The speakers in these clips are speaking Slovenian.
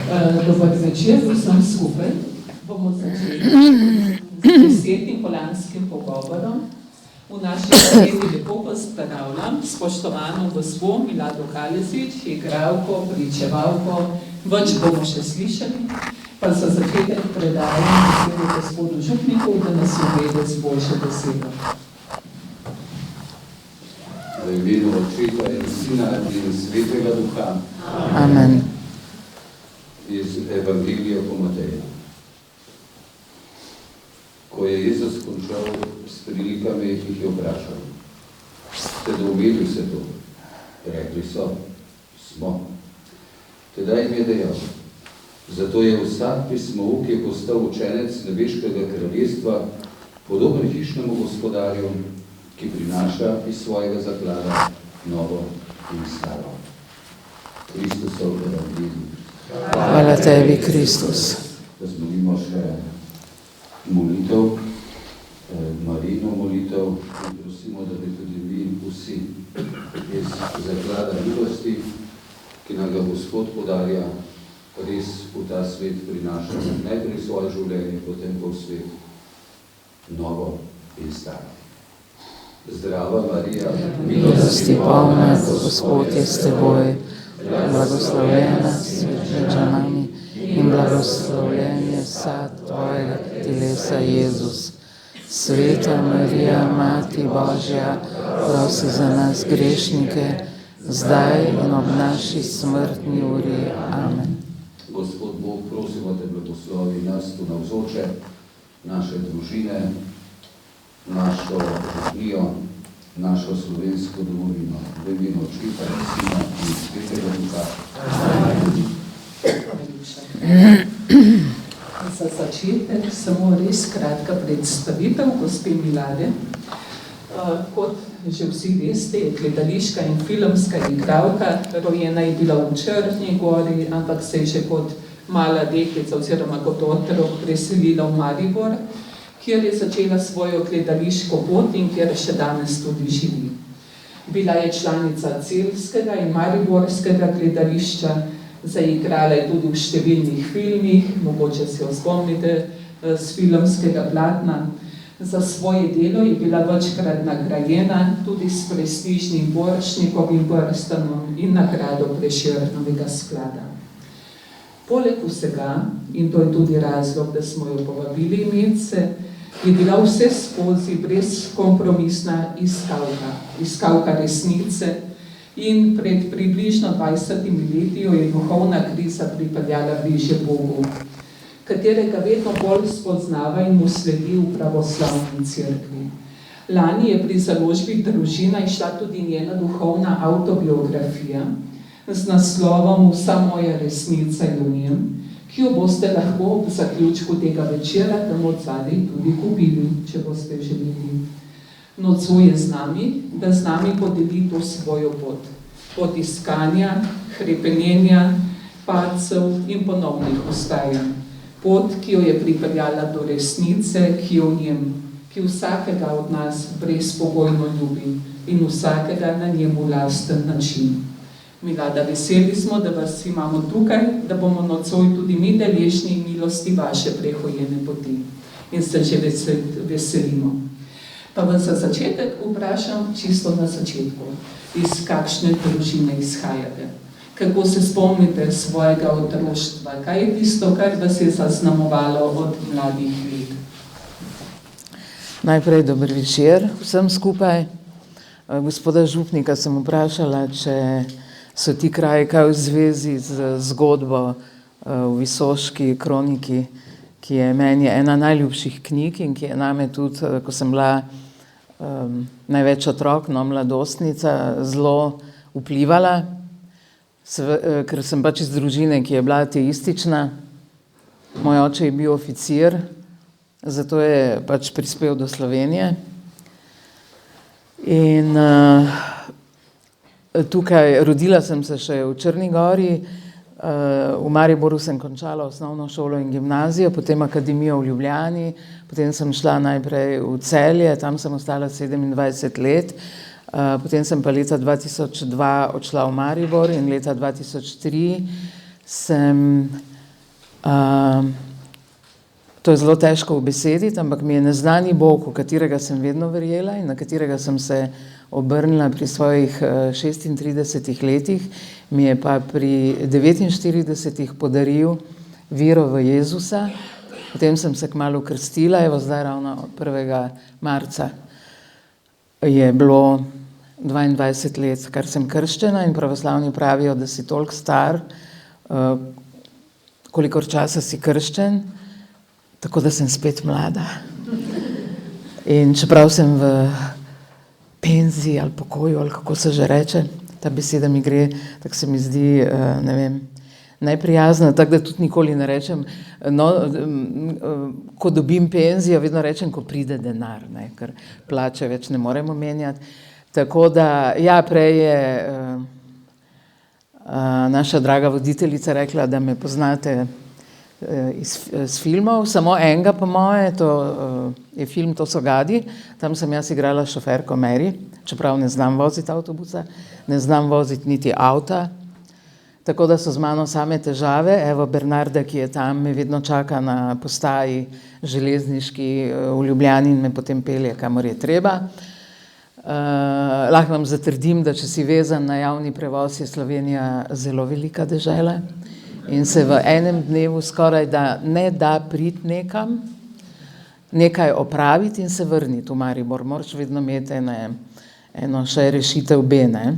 Dober večer vsem skupaj. Bomo začeli z 10. kolanskim pogovorom. V naši sredi lepo pozdravljam spoštovano gospo Milado Kalesič, igralko, pričevalko, več bomo še slišali, pa za začetek predajam gospodu Župniku, da nas uvede z boljšo besedo. V imenu Očeta in Sina in Svetega Duha. Amen. Iz Evangelija po Mateju. Ko je Jezus končal s prilikami, jih je vprašal: ste doumeli vse to? Rekli so: smo. Tedaj jim je dejal: zato je vsak pismouk, ki je postal učenec nebeškega kraljestva, podoben hišnemu gospodarju, ki prinaša iz svojega zaklada novo in staro. Kristusov evangelij. Hvala tebi, Kristus. Da zmolimo še molitev, Marijino molitev, in prosimo, da bi tudi mi vsi iz zaklada milosti, ki nam ga Gospod podarja, res v ta svet prinašamo najprej svoje življenje, potem pa v svet novo in staro. Zdrava Marija, milosti polna, Gospod je s teboj, blagoslovljena si med ženami in blagoslovljen je sad tvojega telesa, Jezus. Sveta Marija, Mati Božja, prosi za nas grešnike, zdaj in ob naši smrtni uri. Amen. Gospod Bog, prosimo te, blagoslovi nas tu navzoče, naše družine, našo župnijo, našo slovensko domovino, v imenu Očeta in Sina in Svetega Duha. Za začetek samo res kratka predstavitev gospe Milade. Kot že vsi veste, je gledališka in filmska igralka, rojena je bila v Črni Gori, ampak se je že kot mala deklica oziroma kot otrok preselila v Maribor, kjer je začela svojo gledališko pot in kjer še danes tudi živi. Bila je članica celjskega in mariborskega gledališča, zaigrala je tudi v številnih filmih, mogoče si jo spomnite z filmskega platna. Za svoje delo je bila večkrat nagrajena tudi s prestižnim Borštnikovim prstanom in nagrado Prešernovega sklada. Poleg vsega, in to je tudi razlog, da smo jo povabili imet se, je bila vse skozi brezkompromisna iskalka resnice in pred približno 20 leti jo je duhovna kriza pripeljala bližje Bogu, katerega vedno bolj spoznava in mu sledi v pravoslavni cerkvi. Lani je pri založbi Družina izšla tudi njena duhovna avtobiografija z naslovom Vsa moja resnica je v njem, ki jo boste lahko ob zaključku tega večera tam odzadaj tudi kupili, če boste želeli. Nocuje z nami, da z nami podeli to svojo pot. Pot iskanja, hrepenenja, padcev in ponovnih vstajanj. Pot, ki jo je pripeljala do resnice, ki je v njem, ki vsakega od nas brezpogojno ljubi in vsakega na njemu lasten način. Milada, veseli smo, da vas imamo tukaj, da bomo nocoj tudi mi deležni milosti vaše prehojene poti. In se že veselimo. Pa vas za začetek vprašam čisto na začetku, iz kakšne družine izhajate. Kako se spomnite svojega otroštva? Kaj je tisto, kar vas je zaznamovalo od mladih let? Najprej dober večer vsem skupaj. Gospoda Župnika sem vprašala, če so ti kraji kaj v zvezi z zgodbo v Visoški kroniki, ki je meni ena najljubših knjig in ki je name tudi, ko sem bila največ otrok, mladostnica, zelo vplivala, ker sem pač iz družine, ki je bila ateistična. Moj oče je bil oficir, zato je pač prispel do Slovenije. In tukaj rodila sem se še v Črni Gori, v Mariboru sem končala osnovno šolo in gimnazijo, potem akademijo v Ljubljani, potem sem šla najprej v Celje, tam sem ostala 27 let, potem sem pa leta 2002 odšla v Maribor in leta 2003 sem To je zelo težko obesediti, ampak mi je neznani Bog, v katerega sem vedno verjela in na katerega sem se obrnila pri svojih 36 letih, mi je pa pri 49 podaril vero v Jezusa. Potem sem se kmalu krstila, evo zdaj ravno 1. marca je bilo 22 let, kar sem krščena, in pravoslavni pravijo, da si toliko star, kolikor časa si krščen, tako da sem spet mlada. In čeprav sem v penziji ali pokoju, ali kako se že reče, ta beseda mi gre, tako se mi zdi, ne vem, najprijazna, tako da tudi nikoli ne rečem, no, ko dobim penzijo, vedno rečem, ko pride denar, ne, ker plače več ne moremo menjati. Tako da, ja, prej je naša draga voditeljica rekla, da me poznate iz filmov, samo enega po moje, to je film To so gadi, tam sem jaz igrala šoferko Mary, čeprav ne znam voziti avtobusa, ne znam voziti niti avta, tako da so z mano same težave. Evo Bernarda, ki je tam, me vedno čaka na postaji železniški v Ljubljani in me potem pelje, kamor je treba. Lahko vam zatrdim, da če si vezan na javni prevoz, je Slovenija zelo velika dežela in se v enem dnevu skoraj da ne da priti nekam, nekaj opraviti in se vrniti v Maribor. Moraš vedno imeti eno še rešitev B, ne.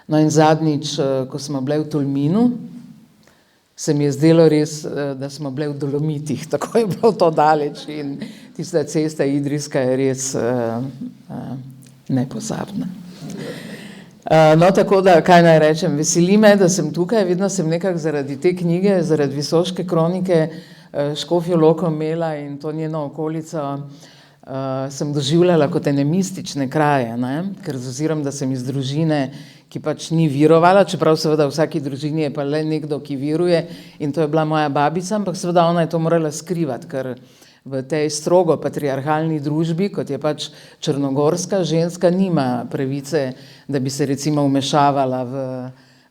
No in zadnjič, ko smo bili v Tolminu, se mi je zdelo res, da smo bili v Dolomitih, tako je bilo to daleč in tista cesta idrijska je res nepozabna. No, tako da, kaj naj rečem, veseli me, da sem tukaj, vedno sem nekako zaradi te knjige, zaradi Visoške kronike, Škofjo Loko imela in to njeno okolico, sem doživljala kot ene mistične kraje, ne? Ker z ozirom, da sem iz družine, ki pač ni virovala, čeprav seveda v vsaki družini je pa le nekdo, ki viruje, in to je bila moja babica, ampak seveda ona je to morala skrivati, ker v tej strogo patriarhalni družbi, kot je pač črnogorska, ženska nima pravice, da bi se recimo vmešavala v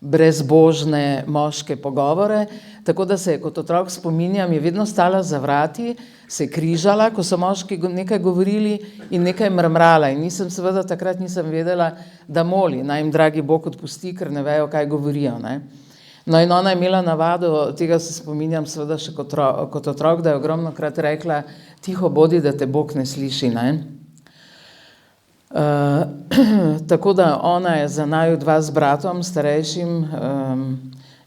brezbožne moške pogovore, tako da se je kot otrok spominjam, je vedno stala za vrati, se križala, ko so moški nekaj govorili in nekaj mrmrala in seveda takrat nisem vedela, da moli, naj jim dragi Bog odpusti, ker ne vejo, kaj govorijo, ne. No in ona je imela navado, tega se spominjam seveda še kot otrok, da je ogromnokrat rekla, tiho bodi, da te Bog ne sliši, ne. Tako da ona je za naju dva z bratom starejšim,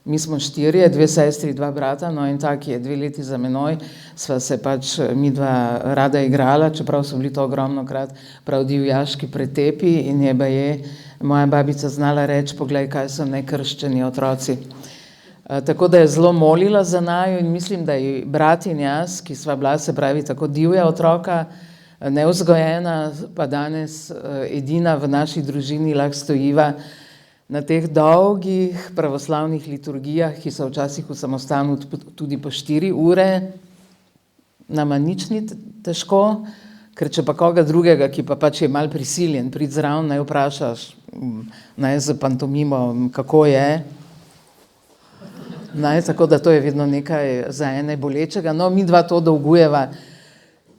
mi smo 4, 2 sestri, 2 brata, no in tak je 2 leti za menoj, sva se pač mi dva rada igrala, čeprav so bili to ogromnokrat prav divjaški pretepi in je baje moja babica znala reči, poglej, kaj so nekrščeni otroci. Tako da je zelo molila za naju in mislim, da je brat in jaz, ki sva bila, se pravi, tako divja otroka, nevzgojena, pa danes edina v naši družini lahko stojiva na teh dolgih pravoslavnih liturgijah, ki so včasih v samostanu tudi po 4 ure, nama nič ni težko, ker če pa koga drugega, ki pa pač je malo prisiljen, priti zraven, naj vprašaš, naj z pantomimo, kako je, naj, tako da to je vedno nekaj za ene bolečega. No, mi dva to dolgujeva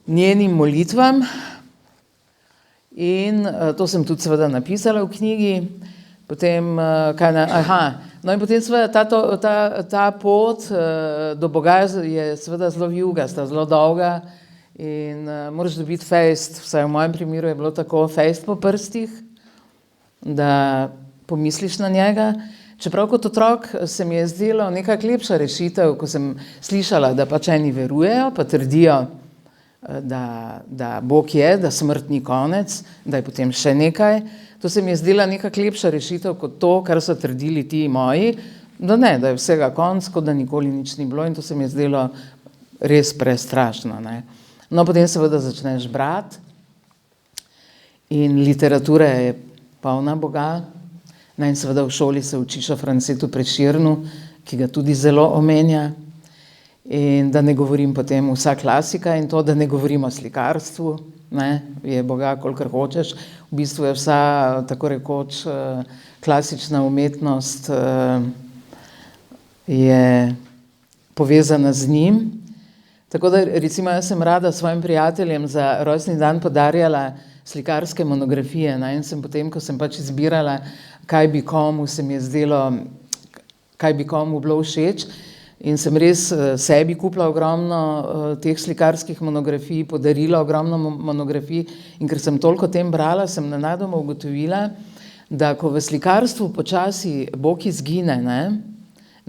njenim molitvam in to sem tudi seveda napisala v knjigi, potem, no in potem seveda ta pot do Boga je seveda zelo vijugasta, zelo dolga in moraš dobiti fejst, vsaj v mojem primeru je bilo tako, fejst po prstih, da pomisliš na njega, čeprav kot otrok se mi je zdelo nekako lepša rešitev, ko sem slišala, da pač eni verujejo, pa trdijo, da Bog je, da smrt ni konec, da je potem še nekaj. To se mi je zdela nekako lepša rešitev kot to, kar so trdili ti moji, da ne, da je vsega konc, kot da nikoli nič ni bilo in to se mi je zdelo res prestrašno, ne. No, potem seveda začneš brati in literatura je polna Boga, no in seveda v šoli se učiš o Francetu Prešernu, ki ga tudi zelo omenja. In da ne govorim potem vsa klasika in to, da ne govorim o slikarstvu, ne, je Boga, kolikor hočeš. V bistvu je vsa, tako rekoč, klasična umetnost je povezana z njim. Tako da recimo jaz sem rada svojim prijateljem za rojstni dan podarjala slikarske monografije, ne, in sem potem, ko sem pač izbirala, kaj bi komu se mi je zdelo, kaj bi komu bilo všeč, in sem res sebi kupila ogromno teh slikarskih monografij, podarila ogromno monografij, in ker sem toliko o tem brala, sem nenadoma ugotovila, da ko v slikarstvu počasi Bog izgine, ne,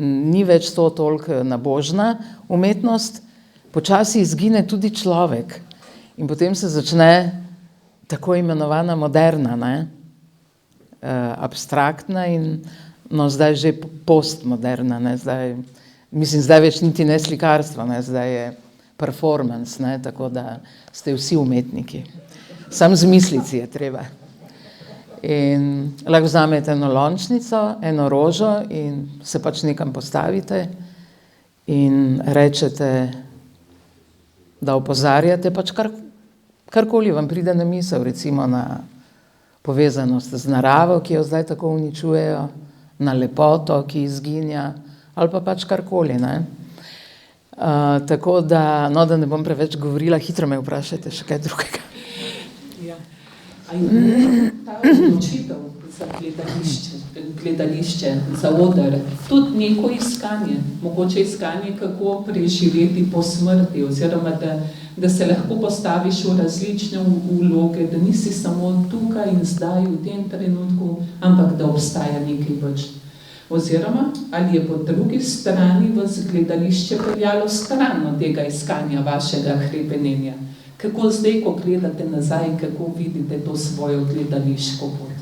ni več to toliko nabožna umetnost, počasi izgine tudi človek in potem se začne tako imenovana moderna, ne, abstraktna in no zdaj že postmoderna, ne, zdaj več niti ne slikarstvo, ne, zdaj je performance, ne, tako da ste vsi umetniki. Sam zmisliti je treba. In lahko vzamete eno lončnico, eno rožo in se pač nekam postavite in rečete, da opozarjate pač karkoli vam pride na misel, recimo na povezanost z naravo, ki jo zdaj tako uničujejo, na lepoto, ki izginja, ali pa pač karkoli, ne. Tako da, no, da ne bom preveč govorila, hitro me vprašajte še kaj drugega. Ja. A je ta odločitev za gledališče, za oder, tudi neko iskanje, mogoče iskanje, kako preživeti po smrti, oziroma da se lahko postaviš v različne vloge, da nisi samo tukaj in zdaj v tem trenutku, ampak da obstaja nekaj več. Oziroma, ali je po drugi strani vas gledališče peljalo stran od tega iskanja vašega hrepenenja? Kako zdaj, ko gledate nazaj, kako vidite to svojo gledališko pot?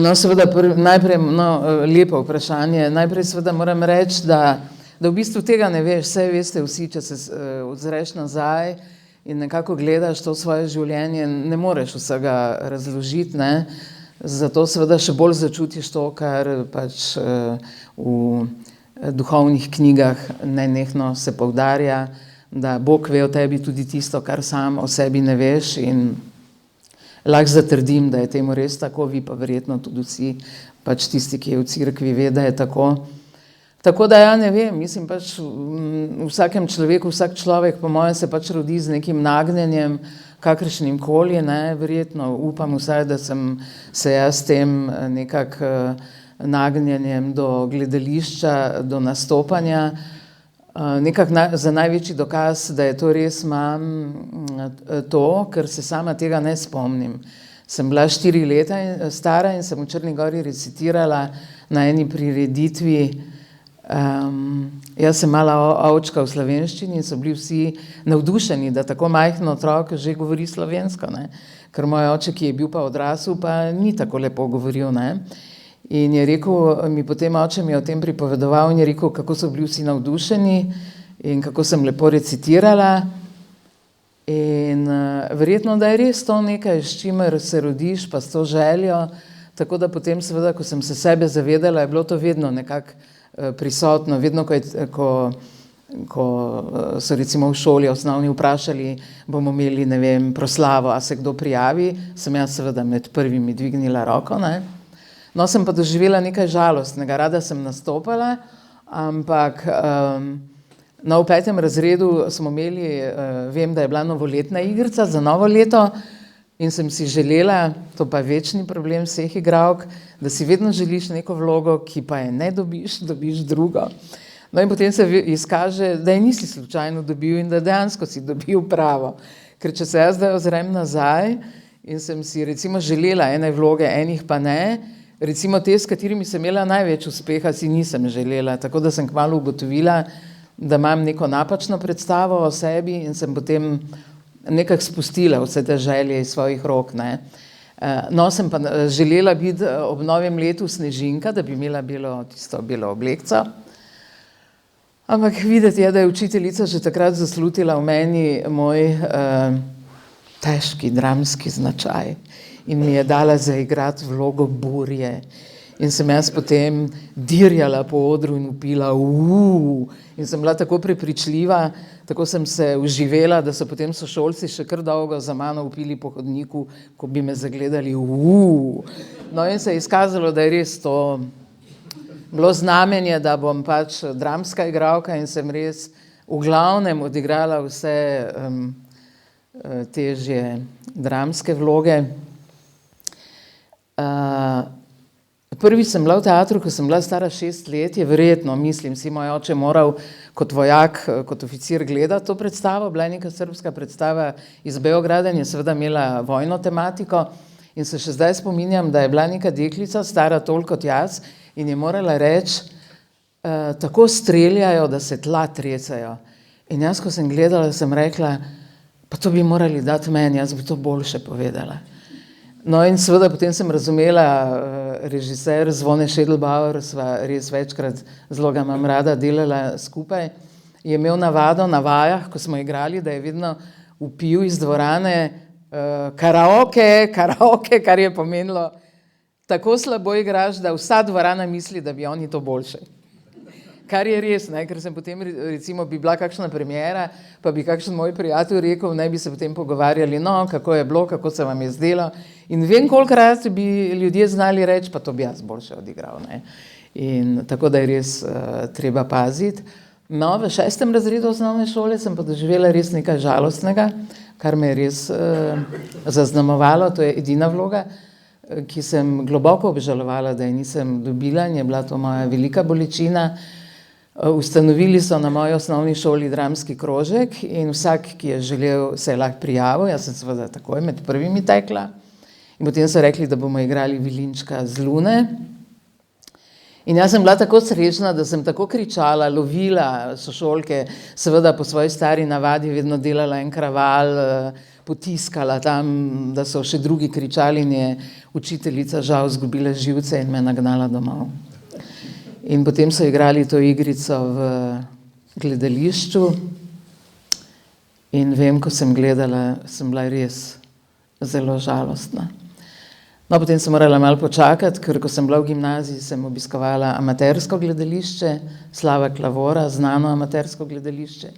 No, seveda, najprej, lepo vprašanje. Najprej seveda moram reči, da v bistvu tega ne veš, vse veste vsi, če se ozreš nazaj in nekako gledaš to svoje življenje, ne moreš vsega razložiti, ne. Zato seveda še bolj začutiš to, kar pač v duhovnih knjigah nenehno se poudarja, da Bog ve o tebi tudi tisto, kar sam o sebi ne veš, in lahko zatrdim, da je temu res tako, vi pa verjetno tudi vsi, pač tisti, ki je v cerkvi, ve, da je tako. Tako da ja ne vem, mislim pač v vsakem človeku, vsak človek po mojem se pač rodi z nekim nagnjenjem, kakršnim koli, ne, verjetno upam vsaj, da sem se jaz s tem nekako nagnjenjem do gledališča, do nastopanja, nekako za največji dokaz, da je to res imam to, ker se sama tega ne spomnim. Sem bila 4 leta stara in sem v Črni Gori recitirala na eni prireditvi. Jaz sem mala ovčka v slovenščini in so bili vsi navdušeni, da tako majhen otrok že govori slovensko, ne. Ker moj oče, ki je bil pa odrasel, pa ni tako lepo govoril, ne. In je rekel, potem oče mi je o tem pripovedoval in je rekel, kako so bili vsi navdušeni in kako sem lepo recitirala. In verjetno, da je res to nekaj, s čimer se rodiš, pa s to željo, tako da potem seveda, ko sem se sebe zavedala, je bilo to vedno nekako prisotno, vedno, ko so recimo v šoli osnovni vprašali, bomo imeli, ne vem, proslavo, a se kdo prijavi, sem jaz seveda med prvimi dvignila roko, ne. No, sem pa doživela nekaj žalostnega, rada sem nastopala, ampak v 5. razredu smo imeli, vem, da je bila novoletna igrica za novo leto in sem si želela, to pa je večni problem vseh igralk, da si vedno želiš neko vlogo, ki pa je ne dobiš, dobiš drugo. No in potem se izkaže, da je nisi slučajno dobil in da dejansko si dobil pravo. Ker če se jaz zdaj ozrem nazaj in sem si recimo želela ene vloge, enih pa ne, recimo te, s katerimi sem imela največ uspeha, si nisem želela, tako da sem kmalu ugotovila, da imam neko napačno predstavo o sebi in sem potem nekako spustila vse te želje iz svojih rok, ne. No, sem pa želela biti ob novem letu Snežinka, da bi imela tisto belo oblekco. Ampak videti je, da je učiteljica že takrat zaslutila v meni moj težki dramski značaj in mi je dala zaigrati vlogo burje. In sem jaz potem dirjala po odru in vpila in sem bila tako prepričljiva, tako sem se uživela, da so potem sošolci še kar dolgo za mano vpili po hodniku, ko bi me zagledali No in se je izkazalo, da je res to bilo znamenje, da bom pač dramska igralka in sem res v glavnem odigrala vse težje dramske vloge. Prvič sem bila v teatru, ko sem bila stara 6 let, je verjetno, mislim si, moj oče moral kot vojak, kot oficir gledati to predstavo, bila je neka srbska predstava iz Beograda in je seveda imela vojno tematiko in se še zdaj spominjam, da je bila neka deklica, stara toliko kot jaz in je morala reči, tako streljajo, da se tla trecajo. In jaz, ko sem gledala, sem rekla, pa to bi morali dati meni, jaz bi to boljše povedala. No in seveda potem sem razumela, režiser Zvone Šedelbauer, sva res večkrat, zelo ga imam rada, delala skupaj, je imel navado na vajah, ko smo igrali, da je vedno vpil iz dvorane karaoke, kar je pomenilo, tako slabo igraš, da vsa dvorana misli, da bi oni to boljše. Kar je res, ne? Ker sem potem, recimo, bi bila kakšna premiera, pa bi kakšen moj prijatelj rekel, ne bi se potem pogovarjali, no, kako je bilo, kako se vam je zdelo. In vem, kolikrat bi ljudje znali reči, pa to bi jaz boljše odigral. Ne? In tako da je res treba paziti. No, v 6. razredu osnovne šole sem pa doživela res nekaj žalostnega, kar me je res zaznamovalo, to je edina vloga, ki sem globoko obžalovala, da je nisem dobila in je bila to moja velika bolečina. Ustanovili so na moji osnovni šoli dramski krožek in vsak, ki je želel, se je lahko prijavil, jaz sem seveda takoj med prvimi tekla in potem so rekli, da bomo igrali Vilinčka z Lune. In jaz sem bila tako srečna, da sem tako kričala, lovila sošolke, seveda po svoji stari navadi vedno delala en kraval, potiskala tam, da so še drugi kričali in je učiteljica žal izgubila živce in me nagnala domov. In potem so igrali to igrico v gledališču in vem, ko sem gledala, sem bila res zelo žalostna. No, potem sem morala malo počakati, ker ko sem bila v gimnaziji, sem obiskovala amatersko gledališče, Slava Klavora, znano amatersko gledališče.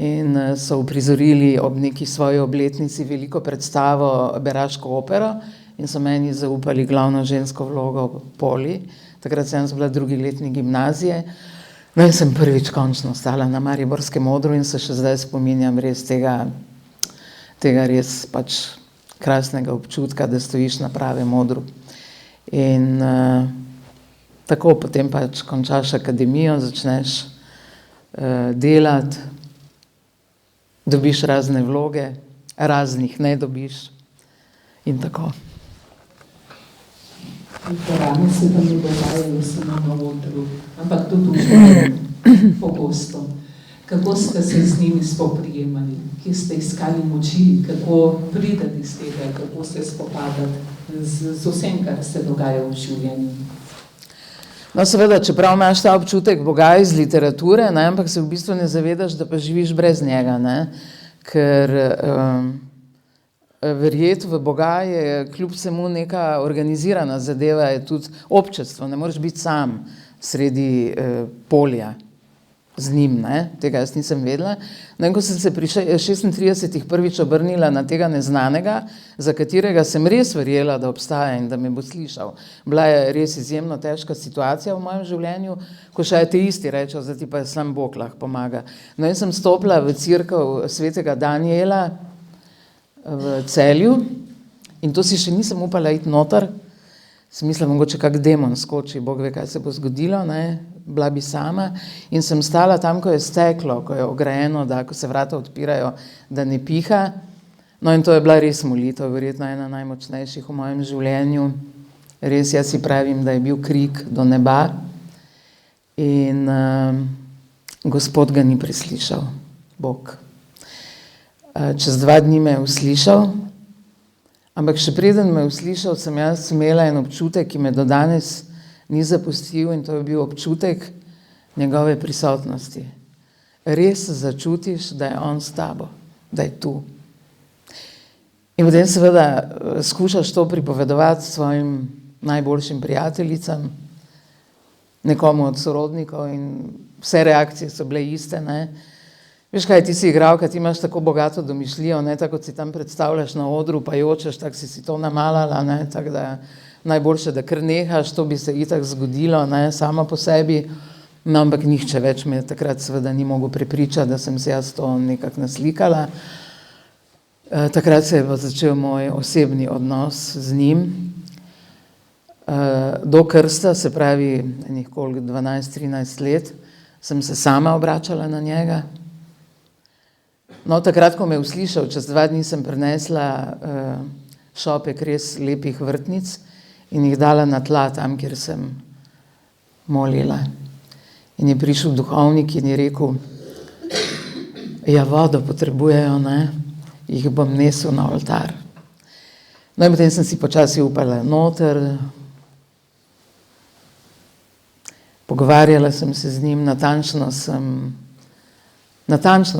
In so uprizorili ob neki svoji obletnici veliko predstavo Beraško opero in so meni zaupali glavno žensko vlogo Poli. Takrat sem bila 2. letnik gimnazije. No in sem prvič končno stala na mariborskem odru in se še zdaj spominjam res tega res pač krasnega občutka, da stojiš na pravem odru. In tako potem pač končaš akademijo, začneš delati, dobiš razne vloge, raznih ne dobiš in tako. Drame se tam ne dogajajo samo na odru, ampak tudi v življenju, pogosto. Kako ste se z njimi spoprijemali? Kje ste iskali moči? Kako prideti iz tega? Kako se spopadati z vsem, kar se dogaja v življenju? No, seveda, čeprav imaš ta občutek Boga iz literature, ne, ampak se v bistvu ne zavedaš, da pa živiš brez njega, ne? Ker verjeti v Boga je kljub vsemu neka organizirana zadeva, je tudi občestvo, ne moreš biti sam sredi polja z njim, ne? Tega jaz nisem vedela. No in ko sem se pri 36 prvič obrnila na tega neznanega, za katerega sem res verjela, da obstaja in da me bo slišal. Bila je res izjemno težka situacija v mojem življenju, ko še ateisti rečejo, da ti pa sam Bog lahko pomaga. No in sem stopila v cerkev svetega Danijela v Celju in to si še nisem upala iti noter. Sem mislila, mogoče kak demon skoči, Bog ve, kaj se bo zgodilo, ne? Bila bi sama in sem stala tam, ko je steklo, ko je ograjeno, da ko se vrata odpirajo, da ne piha. No in to je bila res molitev, verjetno ena najmočnejših v mojem življenju. Res, jaz si pravim, da je bil krik do neba in Gospod ga ni preslišal, Bog. Čez 2 dni me je uslišal, ampak še preden me je uslišal, sem jaz imela en občutek, ki me do danes ni zapustil in to je bil občutek njegove prisotnosti. Res začutiš, da je on s tabo, da je tu. In potem seveda skušaš to pripovedovati svojim najboljšim prijateljicam, nekomu od sorodnikov in vse reakcije so bile iste, ne. Veš kaj, ti si igralka, ti imaš tako bogato domišljijo, ne, tako kot si tam predstavljaš na odru, pa jočeš, tako si to namalala, ne, tako da najboljše, da kar nehaš, to bi se itak zgodilo, ne, samo po sebi, no, ampak nihče več me takrat seveda ni mogel prepričati, da sem se jaz to nekako naslikala. Takrat se je pa začel moj osebni odnos z njim. Do krsta, se pravi, enih 12-13 let, sem se sama obračala na njega. No, takrat, ko me je uslišal, čez 2 dni sem prinesla šopek res lepih vrtnic in jih dala na tla tam, kjer sem molila. In je prišel duhovnik in je rekel, ja, vodo potrebujejo, ne, jih bom nesel na oltar. No in potem sem si počasi upala noter, pogovarjala sem se z njim, natančno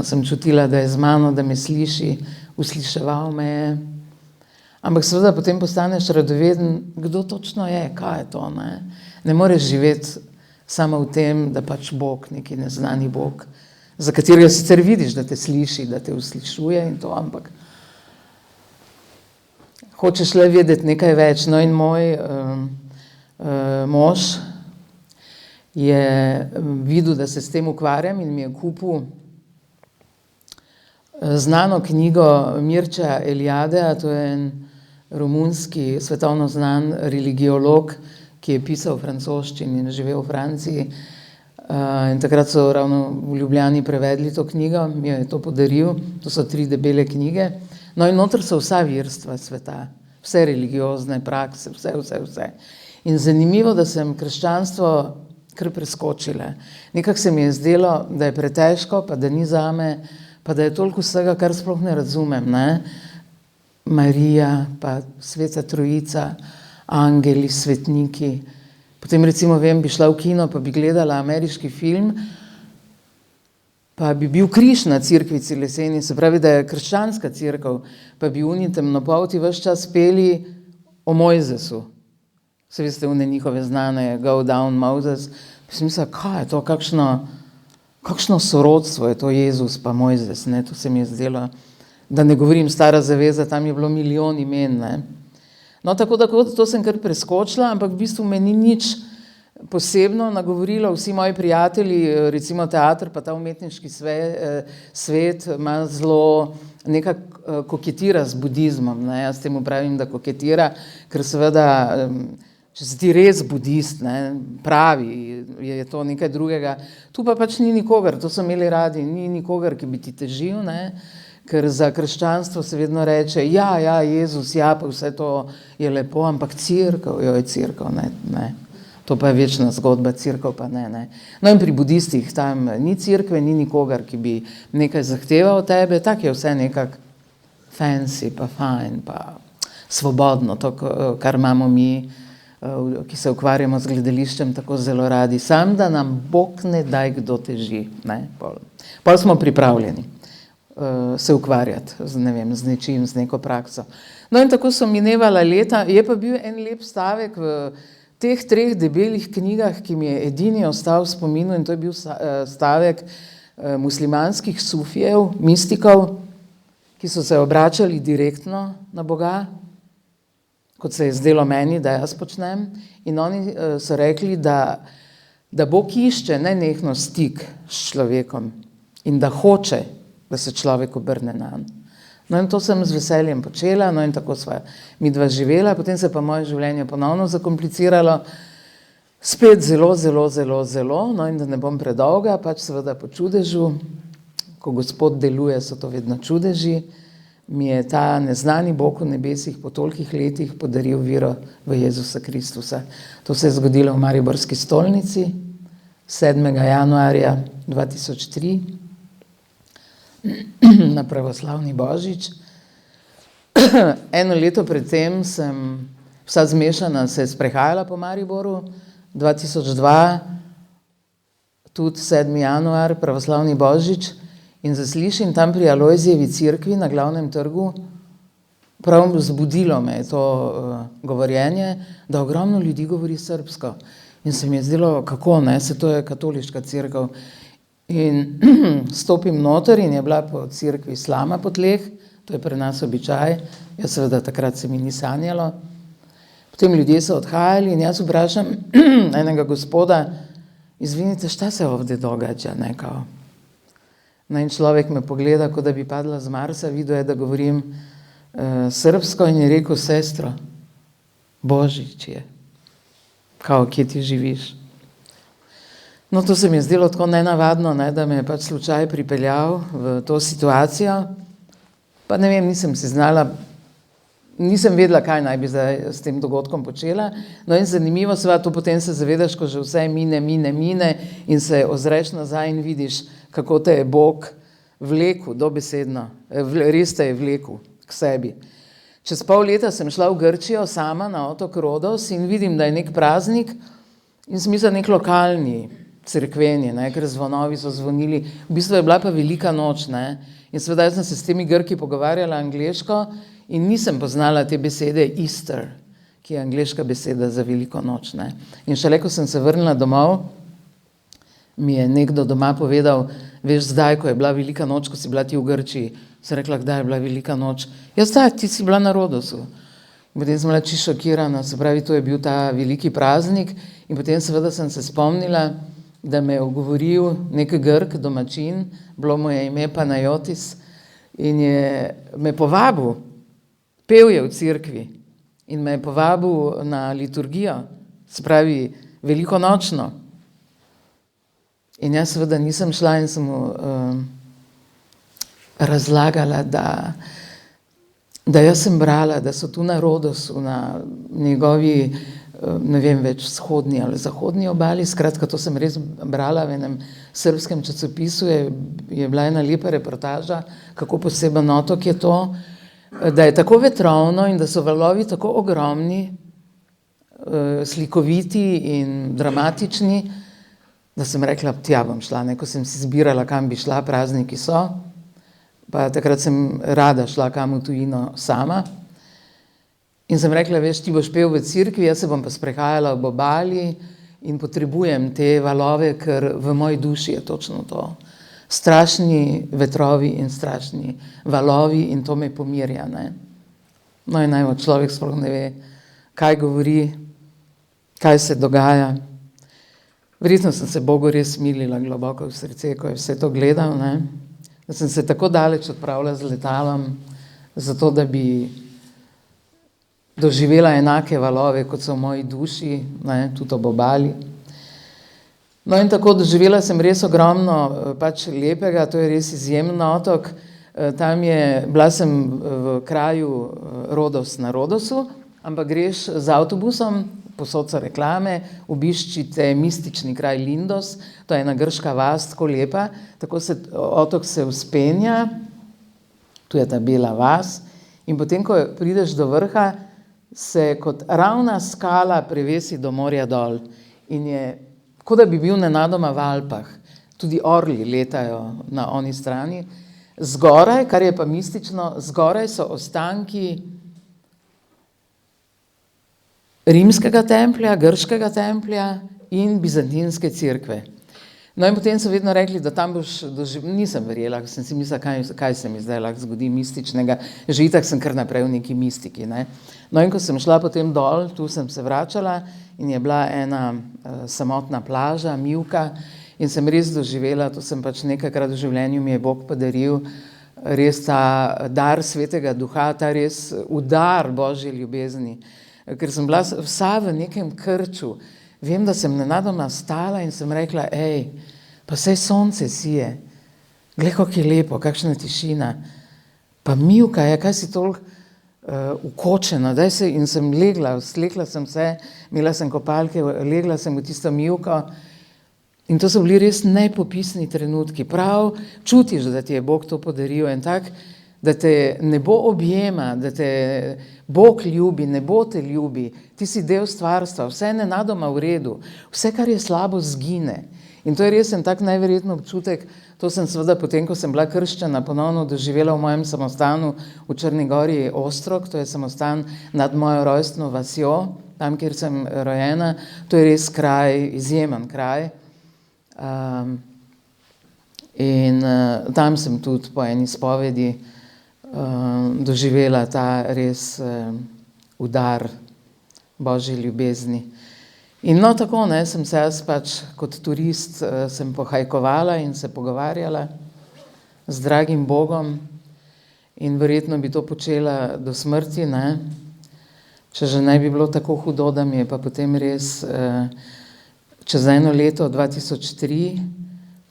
sem čutila, da je z mano, da me sliši, usliševal me je. Ampak seveda potem postaneš radoveden, kdo točno je, kaj je to, ne. Ne moreš živeti samo v tem, da pač Bog, neki neznani Bog, za katerega sicer vidiš, da te sliši, da te uslišuje in to, ampak hočeš le vedeti nekaj več. No in moj mož je videl, da se s tem ukvarjam in mi je kupil znano knjigo Mircea Eliadea, to je en romunski svetovno znan religiolog, ki je pisal v francoščini in živel v Franciji. In takrat so ravno v Ljubljani prevedli to knjigo, mi je to podaril, to so 3 debele knjige. No in noter so vsa verstva sveta, vse religiozne prakse, vse. In zanimivo, da sem krščanstvo kar preskočila. Nekako se mi je zdelo, da je pretežko, pa da ni zame, pa da je toliko vsega, kar sploh ne razumem, ne. Marija, pa Sveta Trojica, angeli, svetniki. Potem recimo vem, bi šla v kino, pa bi gledala ameriški film, pa bi bil križ na cerkvici leseni, se pravi, da je krščanska cerkev, pa bi oni temnopolti ves čas peli o Mojzesu. Se veste, one njihove znane, Go Down Moses. Sem mislila, kaj je to, kakšno sorodstvo je to Jezus pa Mojzes, ne, to se mi je zdelo, da ne govorim Stara zaveza, tam je bilo milijon imen, ne. No, tako da to sem kar preskočila, ampak v bistvu me ni nič posebno nagovorilo. Vsi moji prijatelji, recimo teater, pa ta umetniški svet ima zelo nekako koketira z budizmom, ne. Jaz temu pravim, da koketira, ker seveda, če si ti res budist, ne, pravi, je to nekaj drugega. Tu pa pač ni nikogar, to so imeli radi, ni nikogar, ki bi ti težil, ne. Ker za krščanstvo se vedno reče, ja, Jezus, ja, pa vse to je lepo, ampak cerkev, je cerkev, ne. To pa je večna zgodba, cerkev pa ne. No in pri budistih tam ni cerkve, ni nikogar, ki bi nekaj zahteval od tebe, tak je vse nekako fancy, pa fajn, pa svobodno, to, kar imamo mi, ki se ukvarjamo z gledališčem tako zelo radi. Sam, da nam Bog ne daj kdo teži, ne. Pol smo pripravljeni se ukvarjati z nečim, z neko prakso. No in tako so minevala leta, je pa bil en lep stavek v teh 3 debelih knjigah, ki mi je edini ostal v spominu, in to je bil stavek muslimanskih sufijev, mistikov, ki so se obračali direktno na Boga, kot se je zdelo meni, da jaz počnem, in oni so rekli, da Bog išče nenehno stik s človekom in da hoče, da se človek obrne nanj. No in to sem z veseljem počela, no in tako sva midva živela, potem se pa moje življenje ponovno zakompliciralo, spet zelo, no in da ne bom predolga, pač seveda po čudežu, ko Gospod deluje, so to vedno čudeži, mi je ta neznani Bog v nebesih po tolikih letih podaril vero v Jezusa Kristusa. To se je zgodilo v Mariborski stolnici 7. januarja 2003, na pravoslavni Božič. 1 leto predtem sem vsa zmešana se sprehajala po Mariboru, 2002, tudi 7. januar, pravoslavni Božič, in zaslišim tam pri Alojzijevi cerkvi na Glavnem trgu, prav zbudilo me je to govorjenje, da ogromno ljudi govori srbsko. In se mi je zdelo, kako ne, se to je katoliška cerkev. In stopim noter in je bila po cerkvi slama po tleh, to je pri nas običaj, jaz seveda takrat se mi ni sanjalo. Potem ljudje so odhajali in jaz vprašam enega gospoda, izvinite, šta se ovdje događa, ne, kao. No in človek me pogleda, kot da bi padla z Marsa, videl je, da govorim srpsko in je rekel, sestro, Božič je, kao, kje ti živiš. No, to se mi je zdelo tako nenavadno, ne, da me je pač slučaj pripeljal v to situacijo, pa ne vem, nisem vedela, kaj naj bi zdaj s tem dogodkom počela. No in zanimivo, seveda, to potem se zavedaš, ko že vse mine in se ozreš nazaj in vidiš, kako te je Bog vlekel, dobesedno, res te je vlekel k sebi. Čez pol leta sem šla v Grčijo sama na otok Rodos in vidim, da je nek praznik in sem mislila nek lokalni, cerkveni, ne, ker zvonovi so zvonili. V bistvu je bila pa velika noč, ne. In seveda jaz sem se s temi Grki pogovarjala angleško in nisem poznala te besede Easter, ki je angleška beseda za veliko noč, ne. In šele, ko sem se vrnila domov, mi je nekdo doma povedal, veš, zdaj, ko je bila velika noč, ko si bila ti v Grčiji, sem rekla, kdaj je bila velika noč? Ja, zdaj, ti si bila na Rodosu. In potem sem bila čisto šokirana, se pravi, to je bil ta veliki praznik in potem seveda sem se spomnila, da me je ogovoril nek Grk, domačin, bilo mu je ime Panajotis in je me povabil, pel je v cerkvi in me je povabil na liturgijo, se pravi, velikonočno. In jaz seveda nisem šla in sem mu razlagala, da jaz sem brala, da so tu na Rodosu, na njegovi, ne vem več, vzhodni ali zahodni obali, skratka, to sem res brala v enem srbskem časopisu, je bila ena lepa reportaža, kako poseben otok je to, da je tako vetrovno in da so valovi tako ogromni, slikoviti in dramatični, da sem rekla, tja bom šla, ko sem si zbirala, kam bi šla, prazniki so, pa takrat sem rada šla kam v tujino sama. In sem rekla, veš, ti boš pel v cerkvi, jaz se bom pa sprehajala ob obali in potrebujem te valove, ker v moji duši je točno to. Strašni vetrovi in strašni valovi in to me pomirja, ne. No in najmo, človek sploh ne ve, kaj govori, kaj se dogaja. Verjetno sem se Bogu res smilila globoko v srce, ko je vse to gledal, ne. Da sem se tako daleč odpravila z letalom, zato da bi doživela enake valove, kot so v moji duši, ne, tudi ob obali. No in tako doživela sem res ogromno pač lepega, to je res izjemen otok. Tam bila sem v kraju Rodos na Rodosu, ampak greš z avtobusom, posod so reklame, obiščite mistični kraj Lindos, to je ena grška vas, tako lepa, tako otok se vzpenja, tu je ta bela vas in potem, ko prideš do vrha, se kot ravna skala prevesi do morja dol in je, kot da bi bil nenadoma v Alpah, tudi orli letajo na oni strani. Zgoraj, kar je pa mistično, zgoraj so ostanki rimskega templja, grškega templja in bizantinske cerkve. No in potem so vedno rekli, da tam boš nisem verjela, sem si mislila, kaj se mi zdaj lahko zgodi mističnega, že itak sem kar naprej v neki mistiki, ne. No in ko sem šla potem dol, tu sem se vračala in je bila ena samotna plaža, mivka in sem res doživela, to sem pač nekajkrat v življenju mi je Bog podaril, res ta dar Svetega Duha, ta res udar Božje ljubezni, ker sem bila vsa v nekem krču. Vem, da sem nenadoma stala in sem rekla, pa saj sonce sije, glej, kako je lepo, kakšna tišina, pa mivka je, kaj si toliko ukočena, in sem legla, slekla sem se, imela sem kopalke, legla sem v tisto mivko in to so bili res nepopisni trenutki, prav čutiš, da ti je Bog to podaril in tak, da te nebo objema, da te Bog ljubi, nebo te ljubi, ti si del stvarstva, vse je nenadoma v redu, vse, kar je slabo, zgine. In to je res en tak najverjetno občutek, to sem seveda potem, ko sem bila krščena, ponovno doživela v mojem samostanu v Črni gori Ostrog, to je samostan nad mojo rojstno vasjo, tam, kjer sem rojena, to je res kraj, izjemen kraj. In tam sem tudi po eni spovedi doživela ta res udar Božji ljubezni. In no tako, ne, sem se jaz pač kot turist sem pohajkovala in se pogovarjala z dragim Bogom in verjetno bi to počela do smrti, ne, če že ne bi bilo tako hudo, da mi je pa potem res čez eno leto, 2003,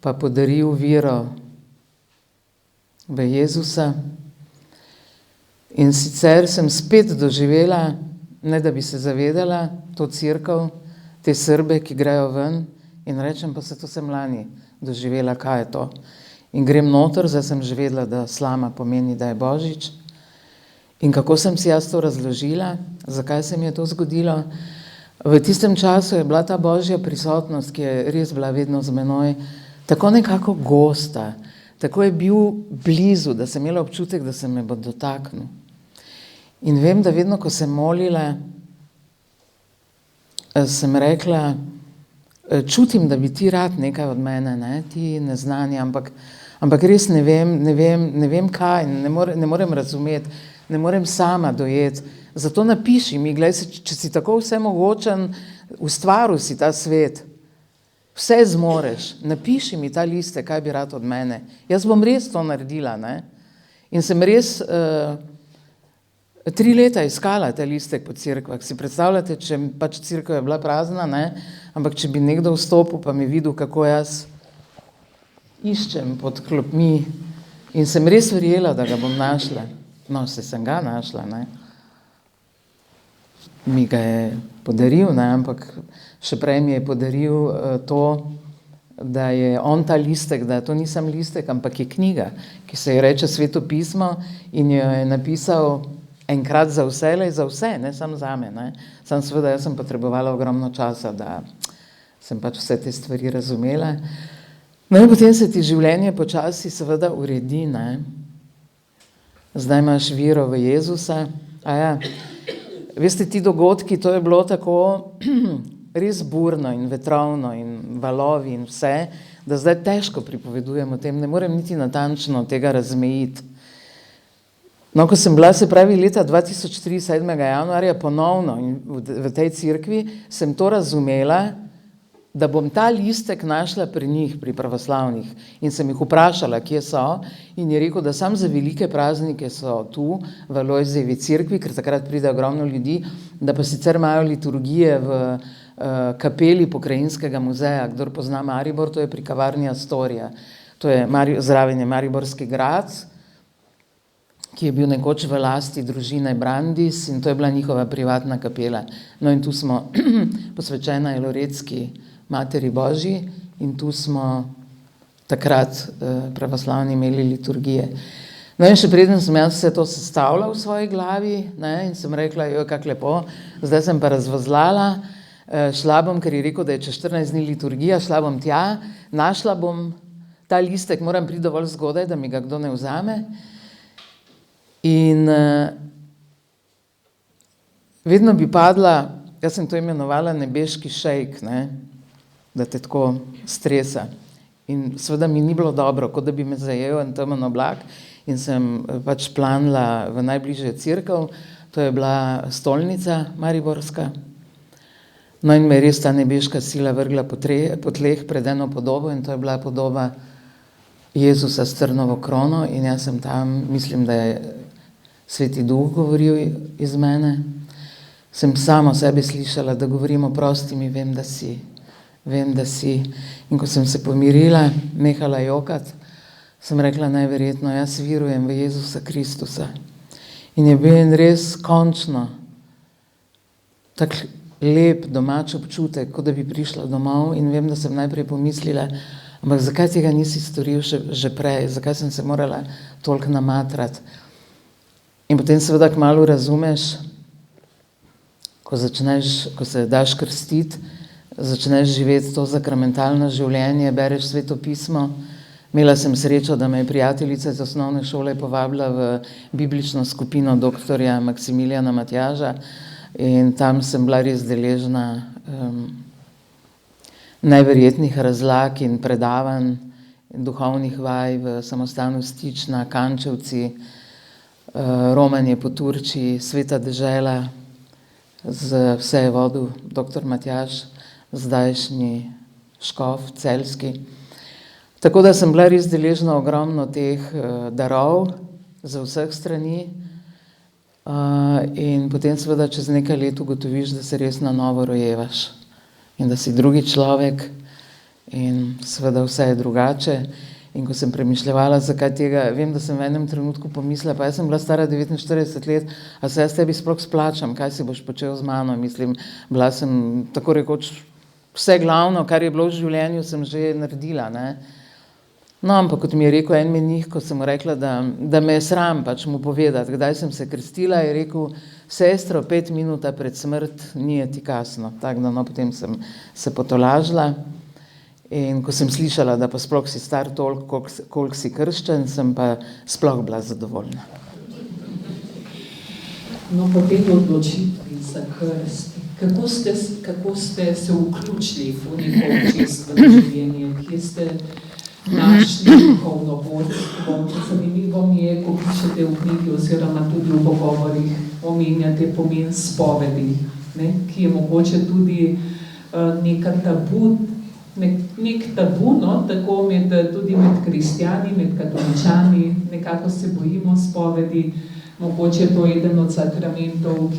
pa podaril vero v Jezusa. In sicer sem spet doživela, ne da bi se zavedala, to cerkev, te Srbe, ki grejo ven, in rečem, pa se to sem lani doživela, kaj je to. In grem noter, zdaj sem že vedela, da slama pomeni, da je Božič. In kako sem si jaz to razložila, zakaj se mi je to zgodilo? V tistem času je bila ta Božja prisotnost, ki je res bila vedno z menoj, tako nekako gosta, tako je bil blizu, da sem imela občutek, da se me bo dotaknil. In vem, da vedno, ko sem molila, sem rekla, čutim, da bi ti rad nekaj od mene, ne? Ti neznani, ampak res ne vem kaj, ne morem razumeti, ne morem sama dojeti. Zato napiši mi, glej, če si tako vsemogočen, ustvaril si ta svet, vse zmoreš, napiši mi ta liste, kaj bi rad od mene. Jaz bom res to naredila, ne? In sem res 3 leta iskala te listek po cerkvah. Si predstavljate, če pač cerkev je bila prazna, ne? Ampak če bi nekdo vstopil, pa mi videl, kako jaz iščem pod klopmi in sem res verjela, da ga bom našla. No, sem ga našla, ne? Mi ga je podaril, ne? Ampak še prej mi je podaril to, da je on ta listek, da to nisem listek, ampak je knjiga, ki se je reče Sveto pismo in jo je napisal enkrat za vselej, za vse, ne samo zame, ne. Sam seveda, jaz sem potrebovala ogromno časa, da sem pač vse te stvari razumela. No in potem se ti življenje počasi seveda uredi, ne. Zdaj imaš vero v Jezusa. Veste, ti dogodki, to je bilo tako res burno in vetrovno in valovi in vse, da zdaj težko pripovedujem o tem, ne morem niti natančno tega razmejiti. No, ko sem bila, se pravi, leta 2003, 7. januarja ponovno in v tej cerkvi, sem to razumela, da bom ta listek našla pri njih, pri pravoslavnih. In sem jih vprašala, kje so, in je rekel, da sam za velike praznike so tu, v Lojzejevi cerkvi, ker takrat pride ogromno ljudi, da pa sicer imajo liturgije v kapeli Pokrajinskega muzeja. Kdor pozna Maribor, to je pri kavarni Astoria. To je zraven je Mariborski grad, ki je bil nekoč v lasti družine Brandis in to je bila njihova privatna kapela. No in tu smo posvečena je Loretski Materi Božji in tu smo takrat pravoslavni imeli liturgije. No in še preden sem jaz vse to sestavila v svoji glavi, ne, in sem rekla, joj, kak lepo, zdaj sem pa razvozlala, šla bom, ker je rekel, da je čez 14 dni liturgija, šla bom tja, našla bom ta listek, moram priti dovolj zgodaj, da mi ga kdo ne vzame. In vedno bi padla, jaz sem to imenovala nebeški šejk, ne, da te tako stresa. In seveda mi ni bilo dobro, kot da bi me zajel en temen oblak in sem pač planila v najbližje cerkev, to je bila stolnica mariborska. No in me je res ta nebeška sila vrgla po tleh pred eno podobo in to je bila podoba Jezusa s trnovo krono in jaz sem tam, mislim, da je Sveti Duh govoril iz mene. Sem samo sebe slišala, da govorim, oprosti mi, vem, da si. In ko sem se pomirila, nehala jokati, sem rekla, najverjetno, jaz verujem v Jezusa Kristusa. In je bil res končno tak lep domač občutek, kot da bi prišla domov in vem, da sem najprej pomislila, ampak zakaj tega nisi storil že prej, zakaj sem se morala toliko namatrati. In potem seveda kmalu razumeš, ko se daš krstiti, začneš živeti to sakramentalno življenje, bereš Sveto pismo. Imela sem srečo, da me je prijateljica iz osnovne šole povabila v biblično skupino doktorja Maksimilijana Matjaža in tam sem bila res deležna najverjetnih razlag in predavanj in duhovnih vaj v samostanu Stična, Kančevci, romanje po Turčiji, Sveta dežela, vse je vodil dr. Matjaž, zdajšnji škof, celjski. Tako da sem bila res deležna ogromno teh darov za vseh strani in potem seveda čez nekaj let ugotoviš, da se res na novo rojevaš in da si drugi človek in seveda vse je drugače. In ko sem premišljevala, zakaj tega, vem, da sem v enem trenutku pomislila, pa jaz sem bila stara 49 let, a se jaz tebi sploh splačam, kaj si boš počel z mano, mislim, bila sem tako rekoč vse glavno, kar je bilo v življenju, sem že naredila, ne. No, ampak kot mi je rekel en menih, ko sem mu rekla, da me je sram pač mu povedati, kdaj sem se krstila, je rekel, sestro, 5 minuta pred smrt, ni ti kasno. Tako da, no, potem sem se potolažila. In ko sem slišala, da pa sploh si star toliko, koliko si krščen, sem pa sploh bila zadovoljna. No, po tej odločitvi za krst, kako ste se vključili v neko občestveno življenje, kje ste našli duhovno vodstvo? Zanimivo mi je, ko pišete v knjigi oziroma tudi v pogovorih, omenjate pomen spovedi, ne, ki je mogoče tudi neka tabu, nek tabu, no, tako tudi med kristjani, med katoličani, nekako se bojimo spovedi, mogoče to je eden od sakramentov,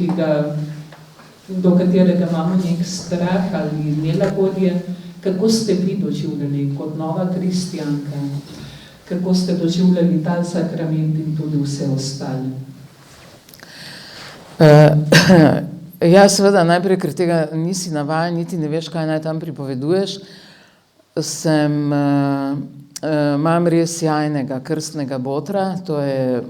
do katerega imamo nek strah ali nelagodje. Kako ste vi doživljali kot nova kristjanka? Kako ste doživljali ta sakrament in tudi vse ostale? Ja, seveda, najprej, ker tega nisi navajen, niti ne veš, kaj naj tam pripoveduješ, imam res sjajnega krstnega botra, to je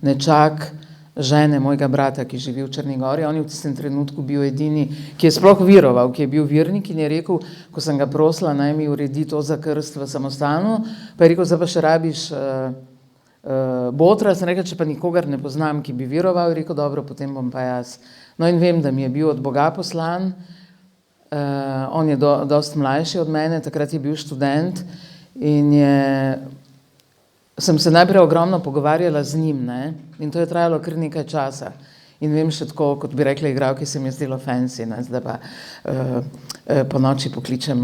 nečak žene mojega brata, ki živi v Črni Gori. On je v tistem trenutku bil edini, ki je sploh viroval, ki je bil virnik in je rekel, ko sem ga prosila, naj mi uredi to za krst v samostanu, pa je rekel, zdaj pa še rabiš botra, sem rekla, če pa nikogar ne poznam, ki bi viroval, je rekel, dobro, potem bom pa jaz. No in vem, da mi je bil od Boga poslan, on je dosti mlajši od mene, takrat je bil študent in sem se najprej ogromno pogovarjala z njim, ne, in to je trajalo kar nekaj časa. In vem še tako, kot bi rekla igralki, se mi je zdelo fancy, ne, zdaj pa po noči pokličem,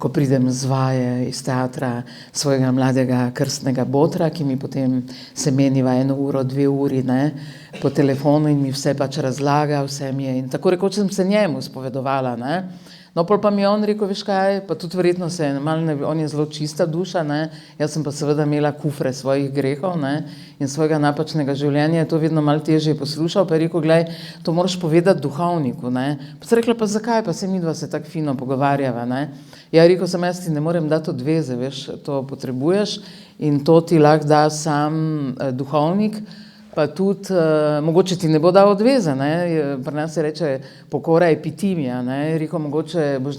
ko pridem z vaje iz teatra, svojega mladega krstnega botra, ki mi potem se meniva 1 uro, 2 uri, ne, po telefonu in mi vse pač razlaga, vse mi je. In tako rekoč sem se njemu spovedovala, ne. No, pol pa mi je on rekel, veš kaj, pa tudi verjetno se on je zelo čista duša, ne, jaz sem pa seveda imela kufre svojih grehov, ne, in svojega napačnega življenja, je to vedno malo težje poslušal, pa je rekel, glej, to moraš povedati duhovniku, ne. Pa sem rekla, pa zakaj, pa se midva se tako fino pogovarjava, ne. Ja, rekel sem, jaz ti ne morem dati odveze, veš, to potrebuješ in to ti lahko da sam duhovnik, pa tudi, mogoče ti ne bo dal odveze, ne, pri nas se reče pokora epitimija, ne, rekel, mogoče boš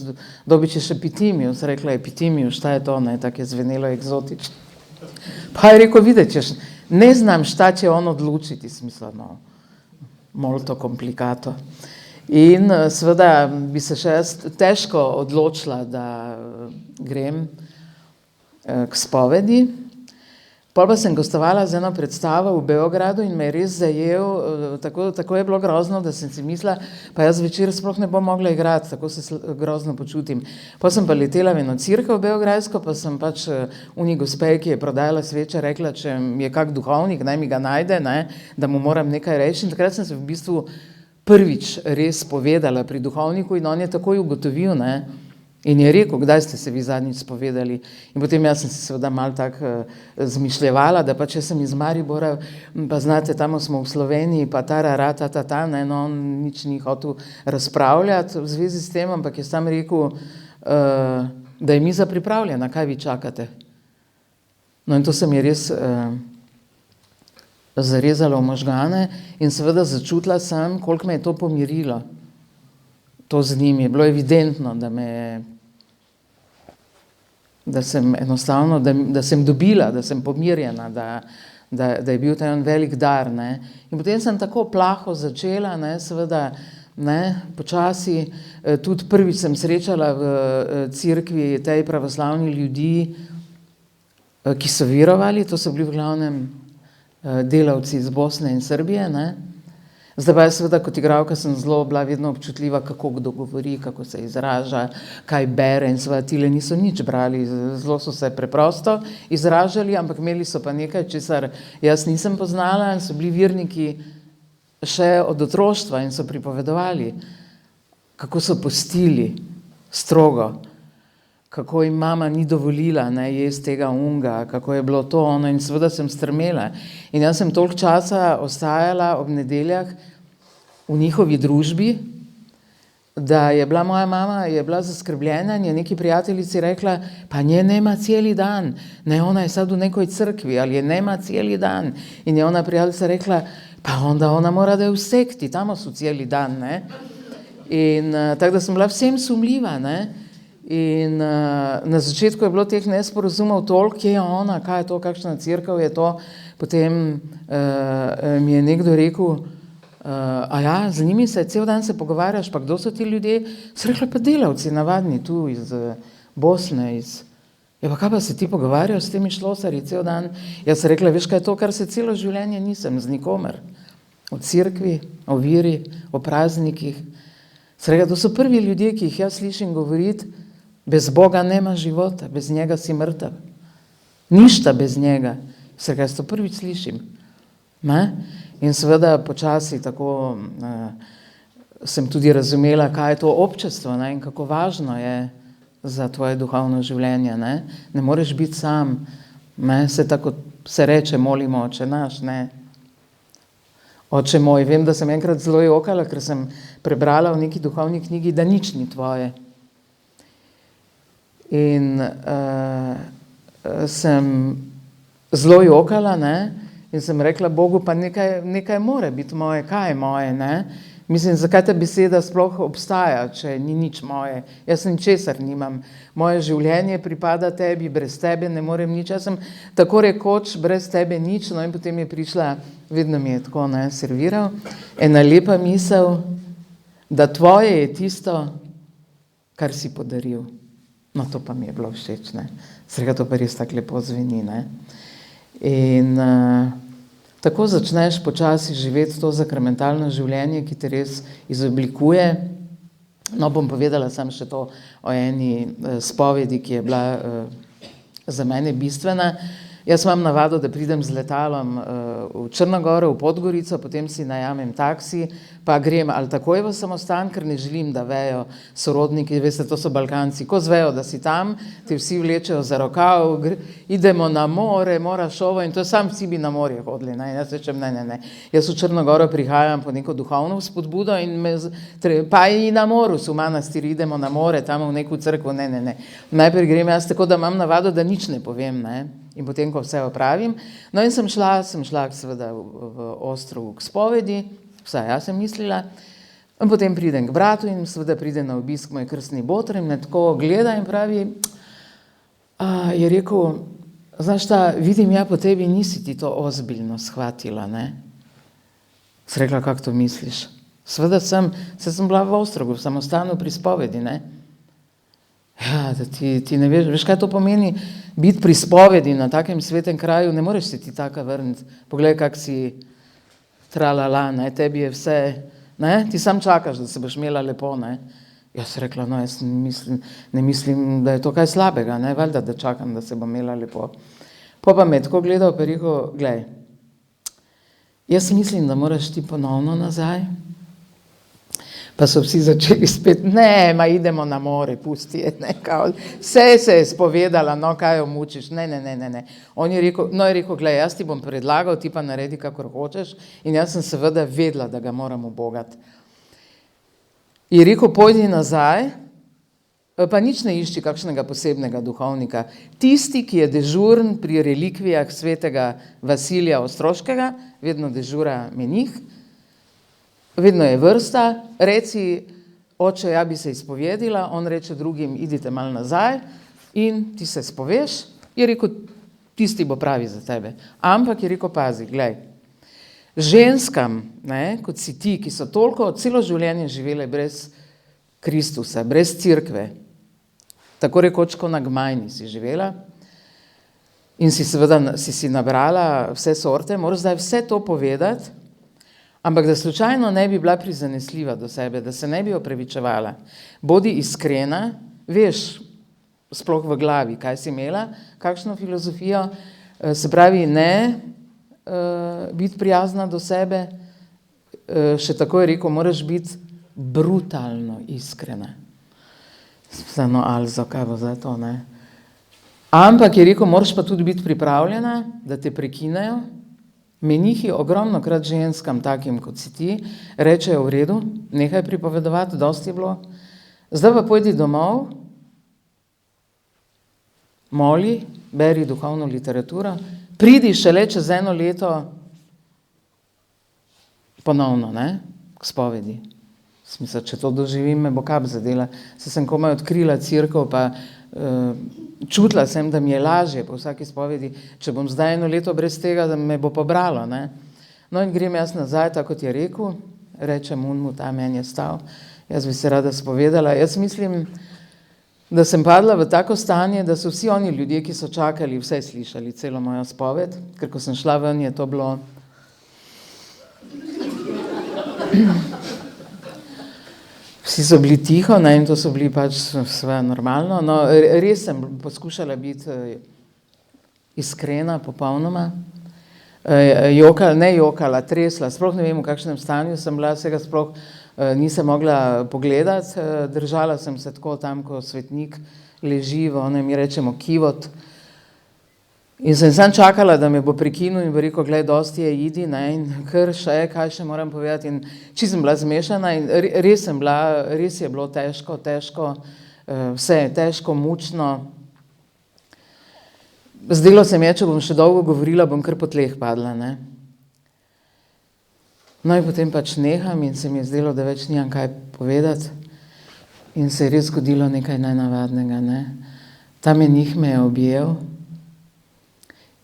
dobiš še epitimijo, sem rekla epitimijo, šta je to, ne, tako je zvenelo eksotično. Pa je rekel, videti, ne znam šta će on odlučiti, smisleno, molto komplikato. In seveda bi se še jaz težko odločila, da grem k spovedi. Pol pa sem gostovala z eno predstavo v Beogradu in me je res zajel, tako je bilo grozno, da sem si mislila, pa jaz večer sploh ne bom mogla igrati, tako se grozno počutim. Potem sem pa letela v eno cerkev beograjsko, pa sem pač uni gospej, ki je prodajala sveče, rekla, če je kak duhovnik, naj mi ga najde, ne, da mu moram nekaj reči. In takrat sem se v bistvu prvič res povedala pri duhovniku in on je takoj ugotovil, ne, in je rekel, kdaj ste se vi zadnjič spovedali. In potem jaz sem se seveda malo tako zmišljevala, da pa če sem iz Maribora, pa znate, tam smo v Sloveniji, pa ta, ne, no, on nič ni hotel razpravljati v zvezi s tem, ampak je sam rekel, da je miza pripravljena, kaj vi čakate. No in to se mi je res zarezalo v možgane in seveda začutila sem, koliko me je to pomirilo. To z njim je bilo evidentno, da sem enostavno, da sem dobila, da sem pomirjena, da je bil ta en velik dar, ne. In potem sem tako plaho začela, ne, seveda, ne, počasi, tudi prvič sem srečala v cerkvi tej pravoslavni ljudi, ki so virovali, to so bili v glavnem delavci iz Bosne in Srbije, ne. Zdaj pa seveda kot igralka sem zelo bila vedno občutljiva, kako kdo govori, kako se izraža, kaj bere in seveda tile niso nič brali, zelo so se preprosto izražali, ampak imeli so pa nekaj, česar jaz nisem poznala in so bili verniki še od otroštva in so pripovedovali, kako so postili strogo, kako jim mama ni dovolila jesti tega unga, kako je bilo to ono in seveda sem strmela. In jaz sem toliko časa ostajala ob nedeljah v njihovi družbi, da je bila moja mama zaskrbljena in je neki prijateljici rekla, pa nje nema cijeli dan, ne, ona je sad u nekoj crkvi, ali je nema cijeli dan. In je ona prijateljica rekla, pa onda ona mora da je v sekti, tamo su cijeli dan, ne. In tako da sem bila vsem sumljiva, ne. In na začetku je bilo teh nesporazumov toliko, kje je ona, kaj je to, kakšna cerkev je to. Potem mi je nekdo rekel, a ja, z njimi cel dan se pogovarjaš, pa kdo so ti ljudje? Sem rekla, pa delavci, navadni tu iz Bosne, ja, pa kaj pa se ti pogovarjaš s temi šlosarji cel dan? Jaz sem rekla, veš kaj je to, kar se celo življenje nisem z nikomer. O cerkvi, o viri, o praznikih. Sem rekla, to so prvi ljudje, ki jih jaz slišim govoriti, bez Boga nema života, bez njega si mrtav. Ništa bez njega. Sem rekla, jaz to prvič slišim. Ne? In seveda počasi tako sem tudi razumela, kaj je to občestvo, ne? In kako važno je za tvoje duhovno življenje. Ne moreš biti sam. Ne? Se tako se reče, molimo Oče naš, ne. Oče moj, vem, da sem enkrat zelo jokala, ker sem prebrala v neki duhovni knjigi, da nič ni tvoje. In sem zelo jokala, ne, in sem rekla Bogu, pa nekaj more biti moje, kaj je moje, ne. Mislim, zakaj ta beseda sploh obstaja, če ni nič moje. Jaz ničesar nimam. Moje življenje pripada tebi, brez tebe ne morem nič. Jaz sem tako rekoč brez tebe nič, no in potem je prišla, vedno mi je tako, ne, serviral, ena lepa misel, da tvoje je tisto, kar si podaril. No, to pa mi je bilo všeč, ne. Srega, to pa res tako lepo zveni, ne. In tako začneš počasi živeti to sakramentalno življenje, ki te res izoblikuje. No, bom povedala sam še to o eni spovedi, ki je bila za mene bistvena. Jaz imam navado, da pridem z letalom v Črnogoro, v Podgorico, potem si najamem taksi, pa grem ali takoj v samostan, ker ne želim, da vejo sorodniki, veste, to so Balkanci, ko zvejo, da si tam, te vsi vlečejo za rokav, idemo na more, mora šovo in to sam vsi bi na morje hodili, ne, jaz rečem, ne. Jaz v Črnogoro prihajam po neko duhovno spodbudo in pa i na moru su manastiri, idemo na more, tamo v neku crkvu, ne. Najprej grem jaz tako, da imam navado, da nič ne povem, ne. In potem, ko vse opravim. No in sem šla seveda v Ostrog k spovedi, vsaj jaz sem mislila, in potem pridem k bratu in seveda pride na obisk moj krstni boter in me tako gleda in pravi, je rekel, znaš šta, vidim ja po tebi, nisi ti to ozbiljno shvatila, ne. Sem rekla, kako to misliš? Seveda sem bila v Ostrogu, v samostanu pri spovedi, ne. Ja, da ti ne veš kaj to pomeni, biti pri spovedi na takem svetem kraju, ne moreš se ti taka vrniti. Poglej, kak si tralala, ne, tebi je vse, ne, ti sam čakaš, da se boš imela lepo, ne. Jaz sem rekla, no, jaz ne mislim, da je to kaj slabega, ne, valjda, da čakam, da se bom imela lepo. Pa me tako gledal, pa rekel, glej, jaz mislim, da moraš ti ponovno nazaj. Pa so vsi začeli spet, ne, ma idemo na more, pusti je, ne, kao, vse se je spovedala, no, kaj jo mučiš, ne. On je rekel, glej, jaz ti bom predlagal, ti pa naredi, kakor hočeš, in jaz sem seveda vedela, da ga moram ubogati. Je rekel, pojdi nazaj, pa nič ne išči kakšnega posebnega duhovnika. Tisti, ki je dežuren pri relikvijah svetega Vasilija Ostroškega, vedno dežura menih, vedno je vrsta, reci, oče, ja bi se izpovedila, on reče drugim, idite malo nazaj in ti se spoveš, je rekel, tisti bo pravi za tebe. Ampak je rekel, pazi, glej, ženskam, ne, kot si ti, ki so toliko celo življenje živele brez Kristusa, brez cerkve, tako rekoč, ko na Gmajni si živela in si seveda si nabrala vse sorte, moraš zdaj vse to povedati, Ampak da slučajno ne bi bila prizanesljiva do sebe, da se ne bi opravičevala. Bodi iskrena, veš sploh v glavi, kaj si imela, kakšno filozofijo, se pravi ne biti prijazna do sebe, še tako je rekel, moraš biti brutalno iskrena. Vseeno Alzo, kaj bo zdaj to, ne? Ampak je rekel, moraš pa tudi biti pripravljena, da te prekinejo. Menihi ogromno krat ženskam, takim kot si ti, rečejo v redu, nehaj pripovedovati, dosti je bilo. Zdaj pa pojdi domov, moli, beri duhovno literaturo, pridi šele čez 1 leto ponovno, ne, k spovedi. Smisel, če to doživim, me bo kap zadela. Se sem komaj odkrila cerkev, pa čutila sem, da mi je lažje po vsaki spovedi, če bom zdaj 1 leto brez tega, da me bo pobralo, ne. No in grem jaz nazaj, tako kot je rekel, rečem unmu, ta meni je stal, jaz bi se rada spovedala. Jaz mislim, da sem padla v tako stanje, da so vsi oni ljudje, ki so čakali, vse slišali, celo mojo spoved, ker ko sem šla ven, je to bilo... Vsi so bili tiho, ne, in to so bili pač sve normalno. No, res sem poskušala biti iskrena, popolnoma. Ne jokala, tresla, sploh ne vem, v kakšnem stanju sem bila, vsega sploh nisem mogla pogledati. Držala sem se tako tam, ko svetnik leži, mi rečemo kivot. In sem sam čakala, da me bo prekinil in bo rekel, glej, dosti je, idi, ne, in kar še, kaj še moram povedati. In čisto sem bila zmešana in res je bilo težko, vse je težko, mučno. Zdelo se mi je, če bom še dolgo govorila, bom kar po tleh padla, ne. No in potem pač neham in se mi je zdelo, da več nimam kaj povedati. In se je res zgodilo nekaj najnavadnega, ne. Ta menih me je objel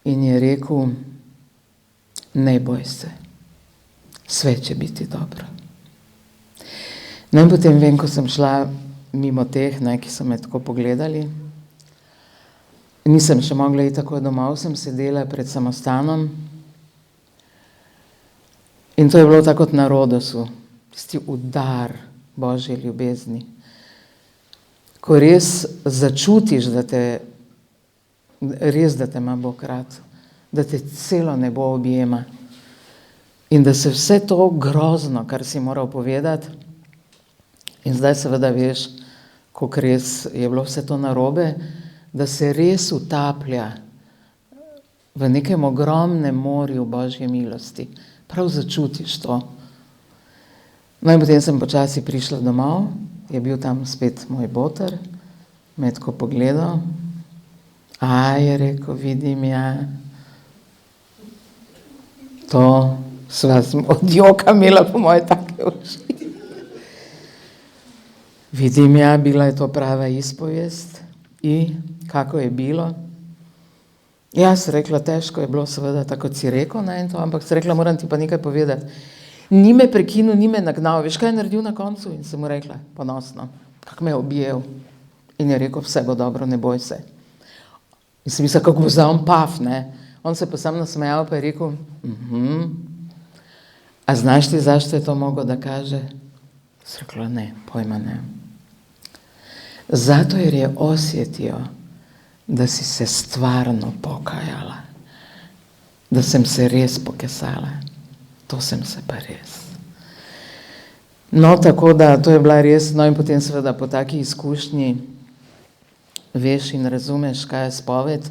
in je rekel, ne boj se, sve će biti dobro. No in potem vem, ko sem šla mimo teh, ne, ki so me tako pogledali, nisem še mogla iti tako domov, sem sedela pred samostanom in to je bilo tako kot na Rodosu, tisti udar Božje ljubezni, ko res začutiš, da te ima Bog rad, da te celo nebo objema in da se vse to grozno, kar si moral povedati, in zdaj seveda veš, koliko res je bilo vse to narobe, da se res utaplja v nekem ogromnem morju Božje milosti. Prav začutiš to. No in potem sem počasi prišla domov, je bil tam spet moj boter, me je tako pogledal, je rekel, vidim, ja, to sva od joka imela po moje take oči. Vidim, ja, bila je to prava ispovest in kako je bilo. Jaz rekla, težko je bilo, seveda, tako si rekel, ne, in to, ampak si rekla, moram ti pa nekaj povedati. Ni me prekinil, ni me nagnal, veš, kaj je naredil na koncu? In sem mu rekla, ponosno, kako me je objel. In je rekel, vse bo dobro, ne boj se. In sem mislila, kako bo zdaj on paf, ne. On se pa sam nasmejal, pa je rekel, a znaš ti, zašto je to mogel da kaže? Sem rekla, ne, pojma ne. Zato jer je osjetio da si se stvarno pokajala, da sem se res pokesala. To sem se pa res. No, tako da, to je bila res, no in potem seveda po taki izkušnji veš in razumeš, kaj je spoved.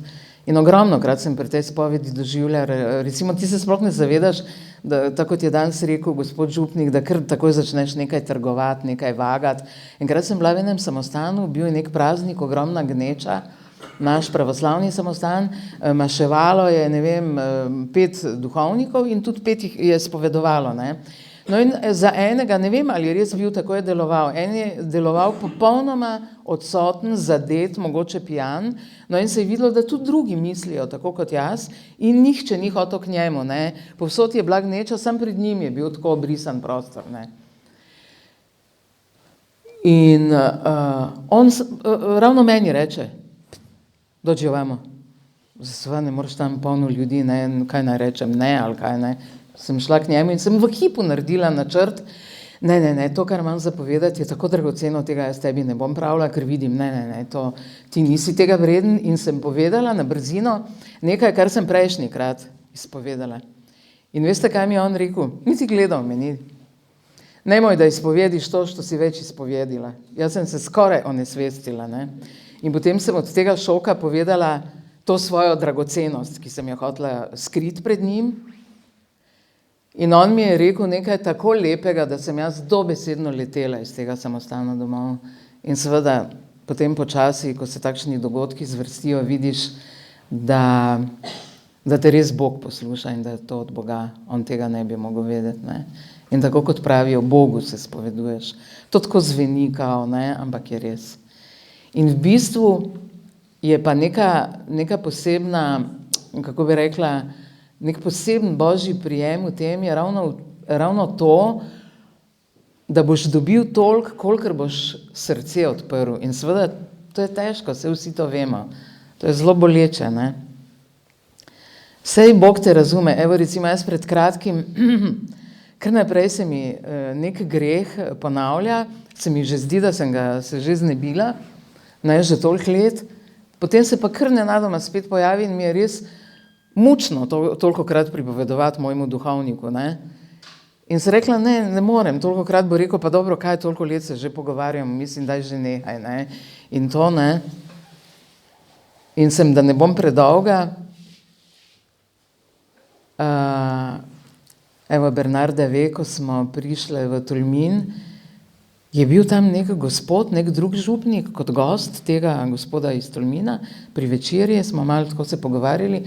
In ogromno krat sem pri tej spovedi doživljala, recimo ti se sploh ne zavedaš, da, tako kot je danes rekel gospod župnik, da kar takoj začneš nekaj trgovati, nekaj vagati. Enkrat sem bila v enem samostanu, bil je nek praznik, ogromna gneča, naš pravoslavni samostan, maševalo je, ne vem, 5 duhovnikov in tudi 5 jih je spovedovalo, ne. No in za enega, ne vem, ali je res bil, tako je deloval. En je deloval popolnoma odsoten, zadet, mogoče pijan, no in se je videlo, da tudi drugi mislijo, tako kot jaz, in nihče ni hotel k njemu, ne. Povsod je bila gneča, sam pred njim je bil tako obrisan prostor, ne. In on ravno meni reče, dođi ovamo, zasva ne moraš tam polno ljudi, ne, kaj naj rečem, ne, ali kaj ne. sem šla k njemu in sem v hipu naredila načrt, ne, to, kar imam zapovedati, je tako dragoceno, tega jaz tebi ne bom pravila, ker vidim, ne, to, ti nisi tega vreden, in sem povedala na brzino nekaj, kar sem prejšnjikrat izpovedala. In veste, kaj mi je on rekel? Nisi gledal me, ni. Nemoj, da izpovediš to, što si več izpovedila. Jaz sem se skoraj onesvestila, ne. In potem sem od tega šoka povedala to svojo dragocenost, ki sem jo hotela skriti pred njim. In on mi je rekel nekaj tako lepega, da sem jaz dobesedno letela iz tega samostana domov. In seveda potem počasi, ko se takšni dogodki zvrstijo, vidiš, da te res Bog posluša in da je to od Boga. On tega ne bi mogel vedeti, ne. In tako kot pravijo, Bogu se spoveduješ. To tako zveni kao, ne, ampak je res. In v bistvu je pa neka posebna, kako bi rekla, nek poseben božji prijem v tem je ravno to, da boš dobil toliko, kolikor boš srce odprl. In seveda to je težko, saj vsi to vemo. To je zelo boleče, ne. Sej Bog te razume. Evo recimo jaz pred kratkim, kar naprej se mi nek greh ponavlja, se mi že zdi, da sem ga se že znebila, ne, že toliko let, potem se pa kar nenadoma spet pojavi in mi je res mučno tolikokrat pripovedovati mojemu duhovniku, ne. In sem rekla, ne morem, tolikokrat bo rekel, pa dobro, kaj toliko let se že pogovarjam, mislim, daj že nehaj, ne. In to, ne. In sem, da ne bom predolga, evo Bernarda ve, ko smo prišli v Tolmin, je bil tam nek gospod, nek drug župnik kot gost tega gospoda iz Tolmina, pri večerji smo malo tako se pogovarjali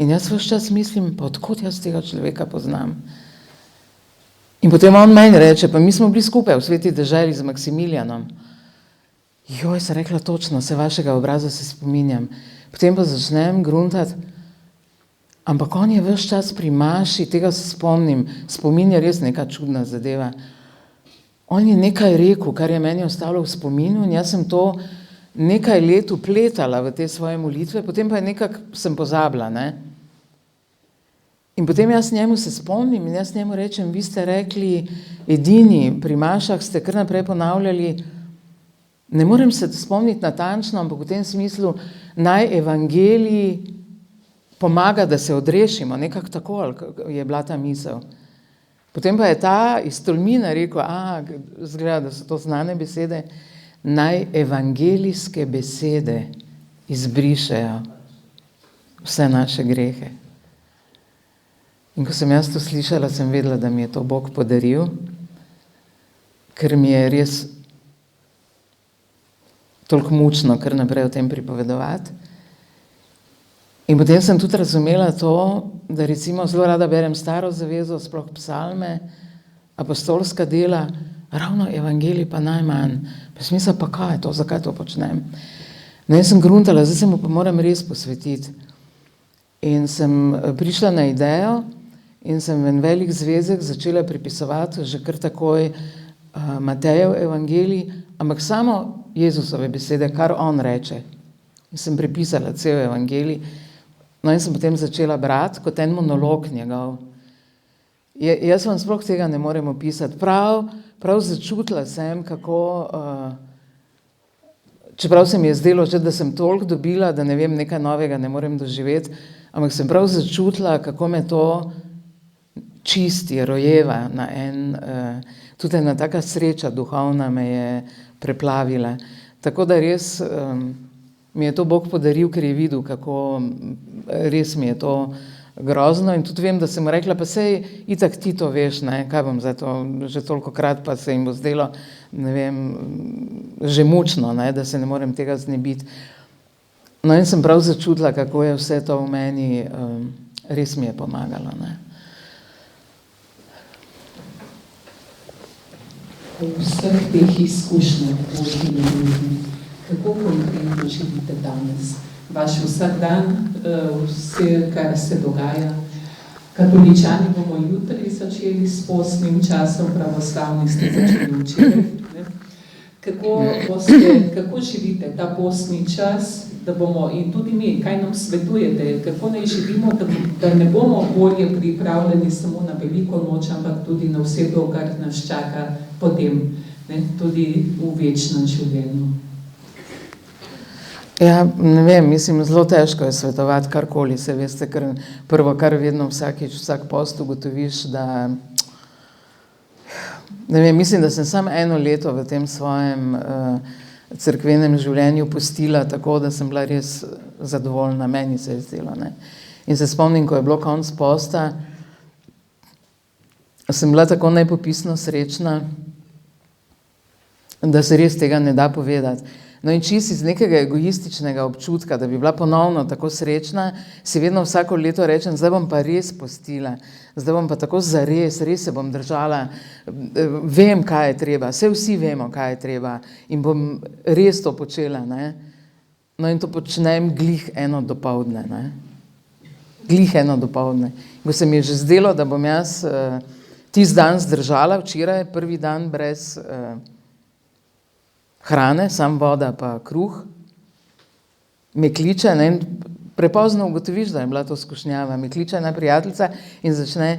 in jaz ves čas mislim, pa odkot jaz tega človeka poznam. In potem on meni reče, pa mi smo bili skupaj v Sveti deželi z Maksimilijanom. Joj, sem rekla točno, se vašega obraza se spominjam. Potem pa začnem gruntati, ampak on je ves čas pri maši, tega se spomnim, spomin je res neka čudna zadeva. On je nekaj rekel, kar je meni ostalo v spominu in jaz sem to nekaj let upletala v te svoje molitve, potem pa je nekako sem pozabila, ne. In potem jaz njemu se spomnim in jaz njemu rečem, vi ste rekli edini, pri mašah ste kar naprej ponavljali, ne morem se spomniti natančno, ampak v tem smislu naj evangelij pomaga, da se odrešimo, nekako tako je bila ta misel. Potem pa je ta iz Tolmina rekel, zgleda, da so to znane besede, naj evangelijske besede izbrišejo vse naše grehe. In ko sem jaz to slišala, sem vedela, da mi je to Bog podaril, ker mi je res toliko mučno kar naprej o tem pripovedovati. In potem sem tudi razumela to, da recimo zelo rada berem Staro zavezo, sploh psalme, apostolska dela, ravno evangelij pa najmanj. Pa sem mislila, pa kaj je to, zakaj to počnem? No, in sem gruntala, zdaj se mu pa moram res posvetiti. In sem prišla na idejo in sem en velik zvezek začela pripisovati že kar takoj Matejev evangelij, ampak samo Jezusove besede, kar on reče. In sem prepisala cel evangelij. No in sem potem začela brati kot en monolog njegov. Jaz vam sploh tega ne morem opisati. Prav začutila sem, kako, čeprav se mi je zdelo že, da sem toliko dobila, da ne vem, nekaj novega ne morem doživeti, ampak sem prav začutila, kako me to čisti, rojeva na en, tudi ena taka sreča duhovna me je preplavila. Tako da res mi je to Bog podaril, ker je videl, kako res mi je to grozno in tudi vem, da sem mu rekla, pa sej itak ti to veš, ne, kaj bom zdaj to, že tolikokrat pa se jim bo zdelo, ne vem, že mučno, ne, da se ne morem tega znebiti. No in sem prav začutila, kako je vse to v meni, res mi je pomagalo, ne. V vseh teh izkušnjah, kako konkretno živite danes? Vaš vsak dan, vse, kar se dogaja. Katoličani bomo jutri začeli s postnim časom, pravoslavni ste začeli včeraj. Kako živite ta postni čas da bomo, in tudi mi, kaj nam svetujete, kako naj živimo, da ne bomo bolje pripravljeni samo na veliko noč, ampak tudi na vse to, kar nas čaka potem, ne, tudi v večnem življenju. Ja, ne vem, mislim, zelo težko je svetovati karkoli, se veste, ker prvo, kar vedno vsak post ugotoviš, da ne vem, mislim, da sem samo 1 leto v tem svojem cerkvenem življenju pustila tako, da sem bila res zadovoljna, meni se je zdelo, ne. In se spomnim, ko je bilo konec posta, sem bila tako nepopisno srečna, da se res tega ne da povedati. No in čisto iz nekega egoističnega občutka, da bi bila ponovno tako srečna, si vedno vsako leto rečem, zdaj bom pa res postila, zdaj bom pa tako zares, res se bom držala, vem, kaj je treba, vsi vemo, kaj je treba in bom res to počela, ne. No in to počnem glih 1 dopoldne, ne. Glih 1 dopoldne. Ko se mi je že zdelo, da bom jaz tisti dan zdržala, včeraj, prvi dan brez hrane, sam voda pa kruh, me kliče, ne, in prepozno ugotoviš, da je bila to skušnjava, me kliče ena prijateljica in začne,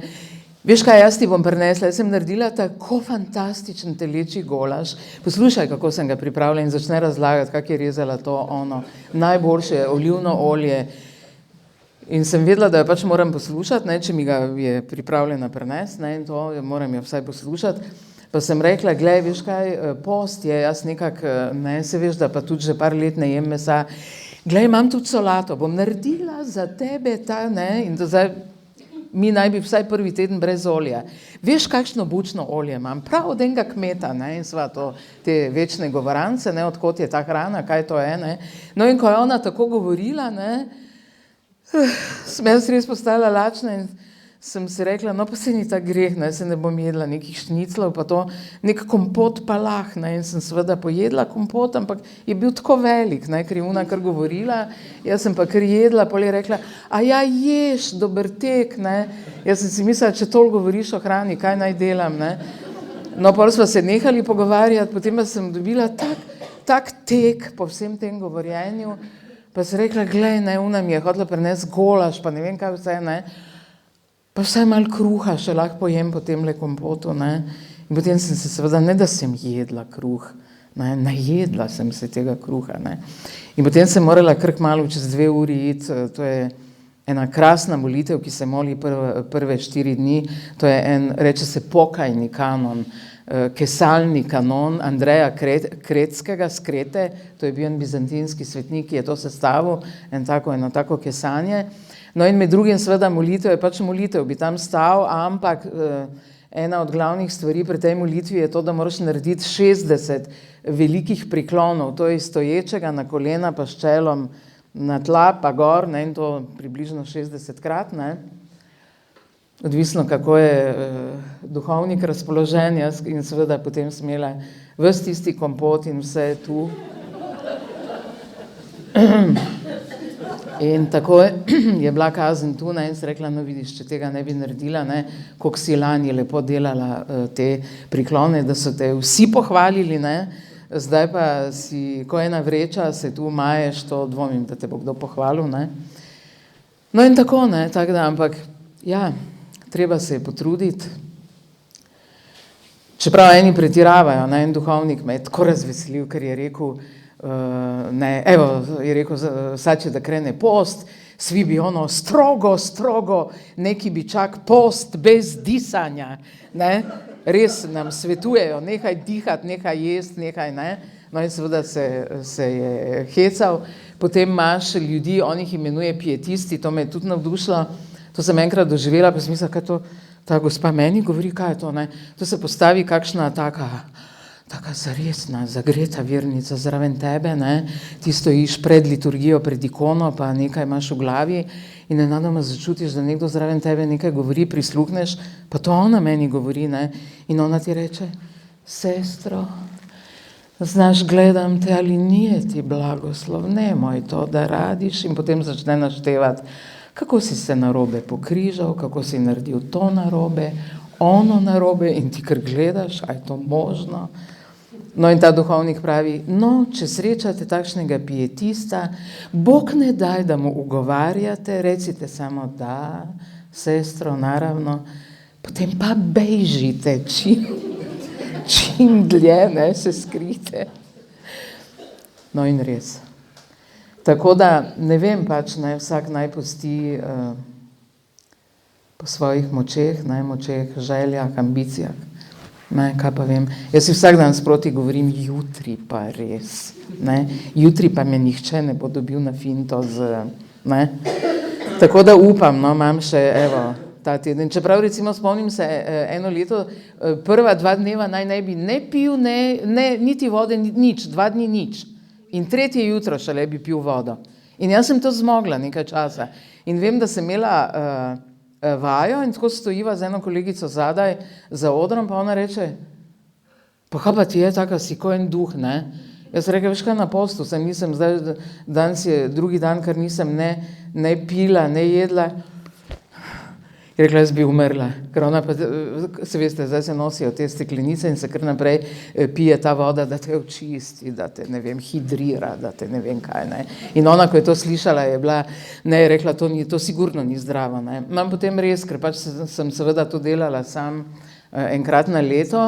veš kaj, jaz ti bom prinesla, jaz sem naredila tako fantastičen telečji golaž, poslušaj, kako sem ga pripravila in začne razlagati, kako je rezala to, najboljše olivno olje in sem vedela, da jo pač moram poslušati, ne, če mi ga je pripravljena prinesti, ne, in to moram jo vsaj poslušati. Pa sem rekla, glej, veš kaj, post je, jaz nekako, ne, se veš, da pa tudi že par let ne jem mesa, glej, imam tudi solato, bom naredila za tebe ta, ne, in to zdaj, mi naj bi vsaj prvi teden brez olja. Veš, kakšno bučno olje imam, prav od enega kmeta, ne, in sva to, te večne govorance, ne, odkot je ta hrana, kaj to je, ne. No in ko je ona tako govorila, ne, sem jaz res postala lačna in sem si rekla, no pa se ni tak greh, ne, se ne bom jedla nekih šniclov, pa to, nek kompot pa lah, ne, in sem seveda pojedla kompot, ampak je bil tako velik, ne, ker je ona kar govorila, jaz sem pa kar jedla, pol je rekla, a ja, ješ, dober tek, ne, jaz sem si mislila, če toliko govoriš o hrani, kaj naj delam, ne. No, pol sva se nehali pogovarjati, potem pa sem dobila tak tek po vsem tem govorjenju, pa sem rekla, glej, ne, ona mi je hotela prinesti golaž, pa ne vem kaj vse, ne, pa vsaj malo kruha še lahko pojem po temle kompotu, ne. In potem sem se seveda, ne da sem jedla kruh, ne, najedla sem se tega kruha, ne. In potem sem morala kar kmalu čez 2 uri iti, to je ena krasna molitev, ki se moli prve 4 dni, to je reče se pokajni kanon, kesalni kanon Andreja Kretskega z Krete, to je bil en bizantinski svetnik, ki je to sestavil, eno tako kesanje. No in med drugim seveda molitev je pač molitev, bi tam stal, ampak ena od glavnih stvari pri tej molitvi je to, da moraš narediti 60 velikih priklonov, to je stoječega na kolena pa s čelom na tla pa gor, ne, in to približno 60-krat, ne. Odvisno, kako je duhovnik razpoložen, jaz in seveda potem smela ves tisti kompot in vse tu. In tako je bila kazen tu, ne, in sem rekla, no vidiš, če tega ne bi naredila, ne, koliko si lani lepo delala te priklone, da so te vsi pohvalili, ne, zdaj pa si, ko ena vreča, se tu maješ, to dvomim, da te bo kdo pohvalil, ne. No in tako, ne, tako da, ampak, ja, treba se je potruditi. Čeprav eni pretiravajo, ne, en duhovnik me je tako razveselil, ker je rekel, ne, evo, je rekel, sad će da krene post, svi bi ono strogo, neki bi čak post bez disanja, ne, res nam svetujejo, nehaj dihati, nehaj jesti, nehaj, ne, no in seveda se je hecal, potem imaš ljudi, on jih imenuje pietisti, to me je tudi navdušilo, to sem enkrat doživela, pa sem mislila, kaj to, ta gospa meni govori, kaj je to, ne, to se postavi kakšna taka zaresna, zagreta vernica zraven tebe, ne, ti stojiš pred liturgijo, pred ikono, pa nekaj imaš v glavi in nenadoma začutiš, da nekdo zraven tebe nekaj govori, prisluhneš, pa to ona meni govori, ne, in ona ti reče, sestro, znaš, gledam te, ali nije ti blagoslov, nemoj to da radiš, in potem začne naštevati, kako si se narobe pokrižal, kako si naredil to narobe, ono narobe, in ti kar gledaš, a je to možno. No in ta duhovnik pravi, no, če srečate takšnega pietista, Bog ne daj, da mu ugovarjate, recite samo da, sestro, naravno, potem pa bežite, čim dlje, ne, se skrite. No in res. Tako da, ne vem pač, ne, vsak naj pusti po svojih močeh, močeh, željah, ambicijah. Ne, kaj pa vem. Jaz si vsak dan sproti govorim, jutri pa res. Ne. Jutri pa me nihče ne bo dobil na finto z... Ne. Tako da upam, no, imam še, evo, ta teden. Čeprav recimo spomnim se eno leto, prva 2 dneva naj ne bi ne pil, niti vode, nič, 2 dni nič. In 3. jutro šele bi pil vodo. In jaz sem to zmogla nekaj časa. In vem, da sem imela vajo in tako stojiva z eno kolegico zadaj za odrom, pa ona reče, pa kaj pa ti je taka, si ko en duh, ne? Jaz rekel, veš kaj, na postu sem, nisem, zdaj danes je drugi dan, ker nisem ne pila, ne jedla. Je rekla, jaz bi umrla, ker ona pa, se veste, zdaj se nosijo te steklenice in se kar naprej pije ta voda, da te očisti, da te, ne vem, hidrira, da te ne vem kaj, ne. In ona, ko je to slišala, je bila, ne, je rekla, to sigurno ni zdravo, ne. Imam potem res, ker pač sem seveda to delala sam enkrat na leto,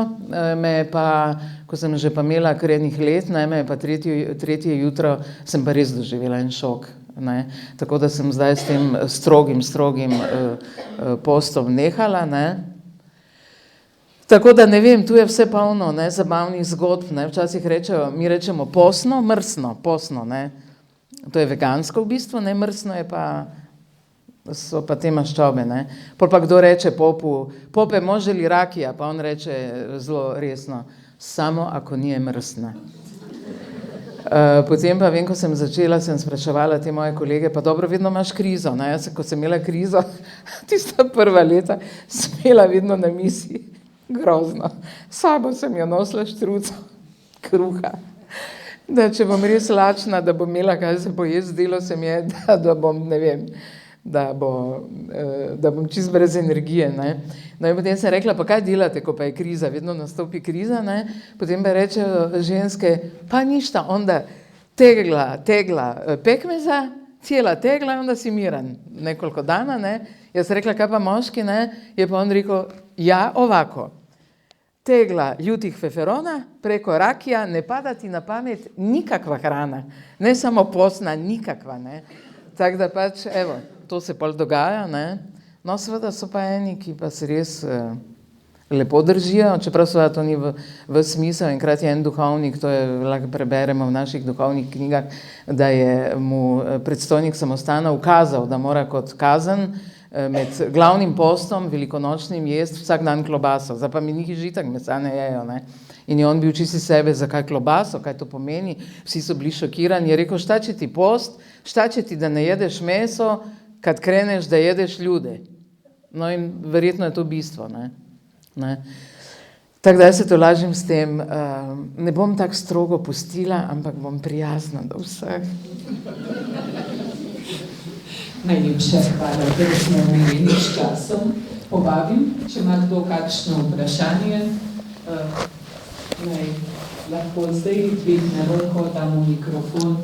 me pa, ko sem že pa imela kar enih let, ne, me pa tretje jutro sem pa res doživela en šok. Ne. Tako da sem zdaj s tem strogim postom nehala. Ne. Tako da ne vem, tu je vse polno, ne, zabavnih zgodb, ne. Včasih rečejo, mi rečemo posno, mrsno, posno, ne. To je vegansko v bistvu, ne, mrsno je pa, so pa te maščobe, ne. Pol pa kdo reče popu, pope, može li rakija, pa on reče zelo resno, samo ako nije mrsna. Potem pa vem, ko sem začela, sem spraševala te moje kolege, pa dobro, vedno imaš krizo, ne, jaz, ko sem imela krizo, tista prva leta, sem imela vedno na misli, grozno, sabo sem jo nosila štruco, kruha, da če bom res lačna, da bom imela kaj se pojesti, zdelo se mi je, da bom, ne vem, da bom čist brez energije, ne. No in potem sem rekla, pa kaj delate, ko pa je kriza, vedno nastopi kriza, ne, potem pa rečejo ženske, pa ništa, onda tegla pekmeza, cijela tegla, onda si miran nekoliko dana, ne. Jaz sem rekla, kaj pa moški, ne, je pa on rekel, ja, ovako, tegla ljutih feferona, preko rakija, ne pada ti na pamet nikakva hrana, ne samo postna, nikakva, ne. Tako da pač, evo, to se pol dogaja, ne. No, seveda so pa eni, ki pa se res lepo držijo, čeprav seveda to ni v smisel. Enkrat je en duhovnik, to je, lahko preberemo v naših duhovnih knjigah, da je mu predstojnik samostana ukazal, da mora kot kazen med glavnim postom, velikonočnim, jesti vsak dan klobaso. Zdaj pa mi njih žitak mesa ne jejo, ne. In je on bil čisti sebe, zakaj klobaso, kaj to pomeni, vsi so bili šokirani, je rekel, šta će ti post, šta će ti da ne jedeš meso, kad kreneš da jedeš ljude. No in verjetno je to bistvo, ne. Tako da jaz se to lažim s tem, ne bom tako strogo pustila, ampak bom prijazna do vseh. Najlepša hvala, da smo imeli s časom. Povabim, če ima kdo kakšno vprašanje, lahko zdaj dvigne roko, damo mikrofon.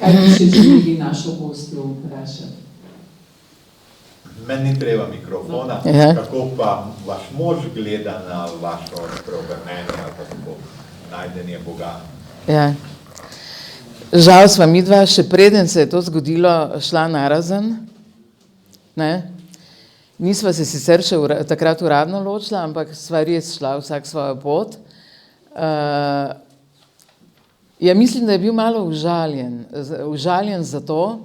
Kaj bi še želeli našo gostjo vprašati? Meni ni treba mikrofona, kako pa vaš mož gleda na vašo preobrnenje ali kako najdenje Boga? Ja. Žal sva midva, še preden se je to zgodilo, šla narazen. Ne? Nisva se sicer še takrat uradno ločila, ampak sva res šla vsak svojo pot. Ja, mislim, da je bil malo užaljen zato,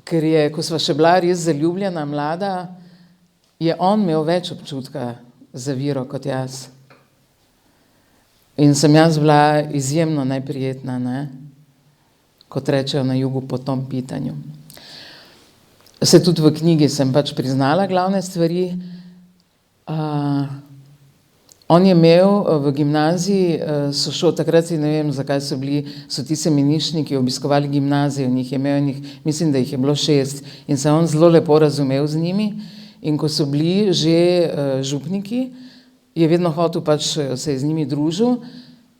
ker je, ko sva še bila res zaljubljena, mlada, je on imel več občutka za Viro kot jaz. In sem jaz bila izjemno neprijetna, ne? Kot rečejo na jugu po tom pitanju. Se tudi v knjigi sem pač priznala glavne stvari. On je imel v gimnaziji, so šel takrat, ne vem, zakaj so ti semeniščniki obiskovali gimnazijo, njih je imel, mislim, da jih je bilo 6 in se on zelo lepo razumel z njimi in ko so bili že župniki, je vedno hotel pač se z njimi družil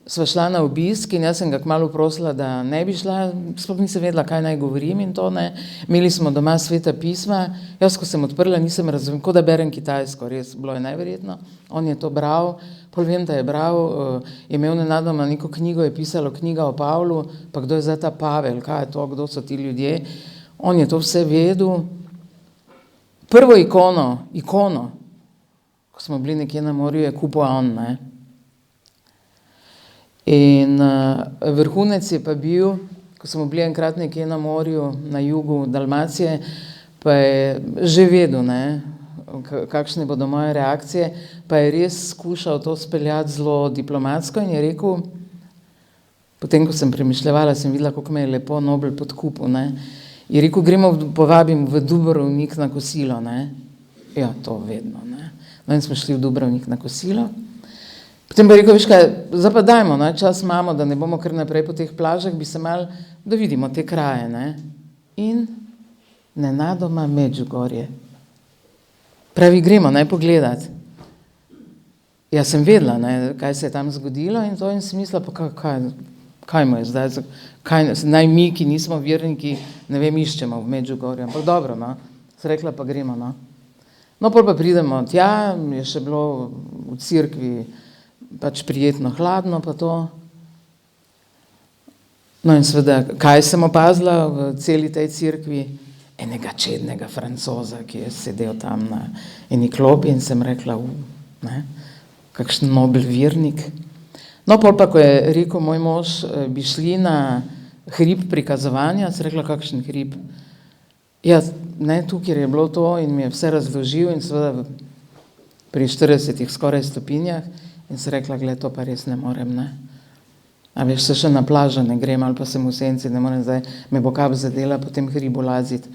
sva šla na obisk in jaz sem ga kmalu prosila, da ne bi šla, sploh nisem vedela, kaj naj govorim in to ne. Imeli smo doma sveta pisma, jaz, ko sem odprla, nisem razumela, kot da berem kitajsko, res, bilo je neverjetno. On je to bral, pol vem, da je bral, je imel nenadoma neko knjigo, je pisalo knjiga o Pavlu, pa kdo je zdaj ta Pavel, kaj je to, kdo so ti ljudje. On je to vse vedel. Prvo ikono, ko smo bili nekje na morju, je kupil on, ne. In vrhunec je pa bil, ko smo bili enkrat nekje na morju, na jugu Dalmacije, pa je že vedel, ne, kakšne bodo moje reakcije, pa je res skušal to speljati zelo diplomatsko in je rekel, potem, ko sem premišljevala, sem videla, kako me je lepo Nobel podkupil, ne, je rekel, povabim v Dubrovnik na kosilo, ne. Ja, to vedno, ne. No in smo šli v Dubrovnik na kosilo. Potem pa rekel, veš kaj, zdaj pa dajmo, ne, čas imamo, da ne bomo kar naprej po teh plažah, bi se malo, da vidimo te kraje, ne. In nenadoma Medžugorje. Pravi, gremo, ne, pogledati. Jaz sem vedela, ne, kaj se je tam zgodilo in to in sem mislila, pa kaj mu je zdaj, naj mi, ki nismo verniki, ne vem, iščemo v Medžugorju, ampak dobro, no, sem rekla, pa gremo, no. No, pol pa pridemo tja, je še bilo v cerkvi pač prijetno hladno pa to. No in seveda, kaj sem opazila v celi tej cerkvi? Enega čednega Francoza, ki je sedel tam na eni klopi in sem rekla, ne, kakšen Nobel vernik. No, pol pa, ko je rekel moj mož, bi šli na hrib prikazovanja, sem rekla, kakšen hrib? Ja, ne, tukaj je bilo to in mi je vse razložil in seveda pri 40 skoraj stopinjah in sem rekla, gled, to pa res ne morem, ne. A veš, se še na plažo ne grem ali pa sem v senci, ne morem zdaj, me bo kap zadela po tem hribu laziti.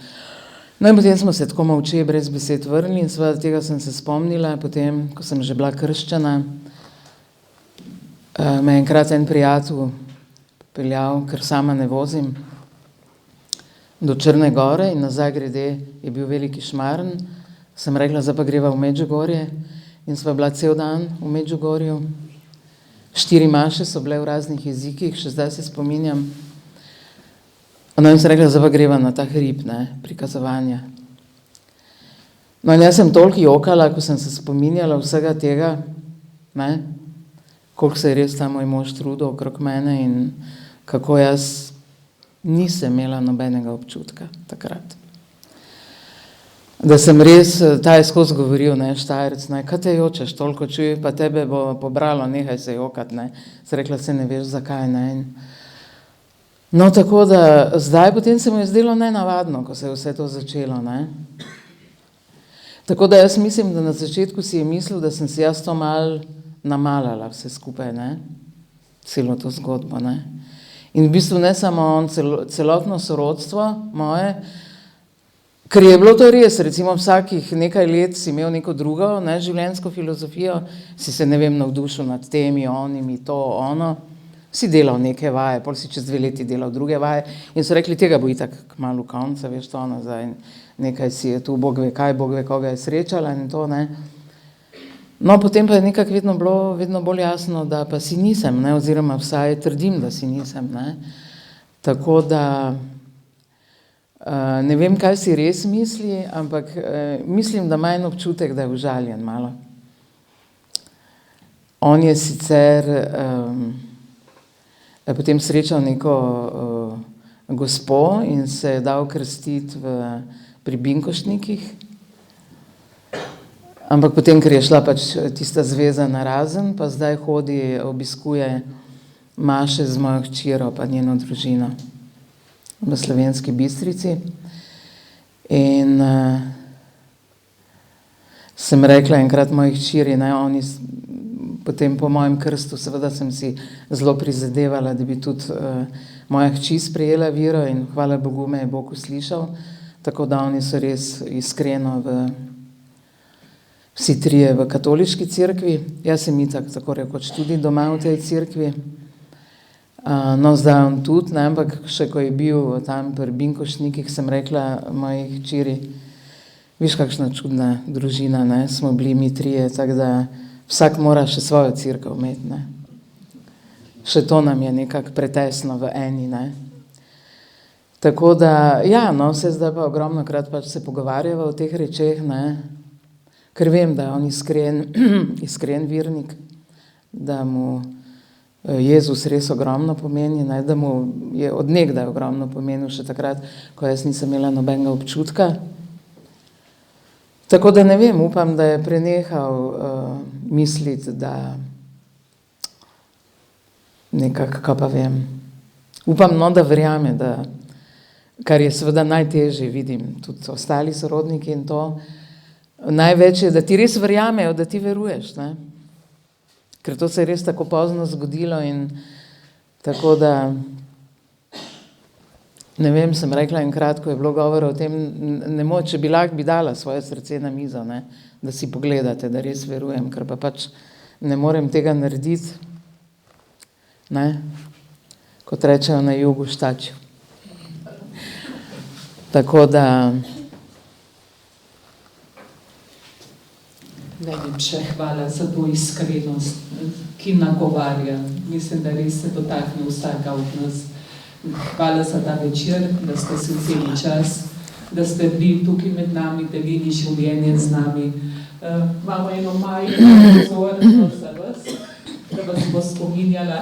No in potem smo se tako molče brez besed vrnili in seveda tega sem se spomnila, potem, ko sem že bila krščena, me je enkrat en prijatelj peljal, ker sama ne vozim, do Črne gore in nazaj grede je bil veliki šmarn, sem rekla, zdaj pa greva v Medžugorje in sva bila cel dan v Medžugorju. 4 maše so bile v raznih jezikih, še zdaj se spominjam. No in sem rekla, zdaj pa greva na ta hrib, ne, prikazovanja. No in jaz sem toliko jokala, ko sem se spominjala vsega tega, ne, koliko se je res ta moj mož trudil okrog mene in kako jaz nisem imela nobenega občutka takrat. Da sem res, ta je skozi govoril, ne, Štajerec, ne, kaj te jočeš, toliko čuj, pa tebe bo pobralo, nehaj se jokat, ne. Sem rekla, se ne veš, zakaj, ne. No, tako da zdaj potem se mu je zdelo nenavadno, ko se je vse to začelo, ne. Tako da jaz mislim, da na začetku si je mislil, da sem si jaz to malo namalala vse skupaj, ne. Celo to zgodbo, ne. In v bistvu ne samo on, celotno sorodstvo moje, ker je bilo to res, recimo vsakih nekaj let si imel neko drugo, ne, življenjsko filozofijo, si se, ne vem, navdušil nad temi, onimi, to, ono, si delal neke vaje, pol si čez 2 leti delal druge vaje in so rekli, tega bo itak kmalu konca, veš to, ono, zdaj nekaj si je tu, Bog ve kaj, Bog ve koga je srečala in to, ne. No, potem pa je nekako vedno bolj jasno, da pa si nisem, ne, oziroma vsaj trdim, da si nisem, ne. Tako da ne vem, kaj si res misli, ampak mislim, da ima en občutek, da je užaljen malo. On je sicer potem srečal neko gospo in se je dal krstiti pri Binkoštnikih, ampak potem, ker je šla pač tista zveza narazen, pa zdaj hodi, obiskuje maše z mojo hčero pa njeno družino v Slovenski Bistrici. In sem rekla enkrat moji hčeri, ne, oni potem po mojem krstu, seveda sem si zelo prizadevala, da bi tudi moja hči sprejela vero in hvala Bogu me je Bog uslišal, tako da oni so res iskreno vsi trije v katoliški cerkvi. Jaz sem itak tako rekoč tudi doma v tej cerkvi. No, zdaj on tudi, ne, ampak še ko je bil tam pri Binkoštnikih, sem rekla moji hčeri, viš kakšna čudna družina, ne, smo bili mi trije, tako da vsak mora še svojo cerkev imeti, ne. Še to nam je nekako pretesno v eni, ne. Tako da, ja, no, vse zdaj pa ogromno krat pač se pogovarjava o teh rečeh, ne, ker vem, da je on iskren vernik, da mu Jezus res ogromno pomeni, ne, da mu je od nekdaj ogromno pomenil, še takrat, ko jaz nisem imela nobenega občutka. Tako da ne vem, upam, da je prenehal misliti, da nekako, kaj pa vem. Upam, no, da verjame, da, kar je seveda najtežje, vidim, tudi ostali sorodniki in to, največ je, da ti res verjamejo, da ti veruješ, ne. Ker to se je res tako pozno zgodilo in tako da, ne vem, sem rekla enkrat, ko je bilo govora o tem, če bi lahko bi dala svoje srce na mizo, ne, da si pogledate, da res verujem, ker pa pač ne morem tega narediti, ne, kot rečejo na jugu, štačju. Tako da... Najlepša hvala za to iskrenost, ki nagovarja. Mislim, da res se dotakne vsaka od nas. Hvala za ta večer, da ste si vzeli čas, da ste bili tukaj med nami, delili življenje z nami. Imamo eno majhno pozornost za vas, da vas bo spominjala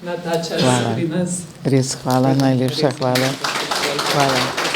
na ta čas pri nas. Res hvala, najlepša hvala. Hvala.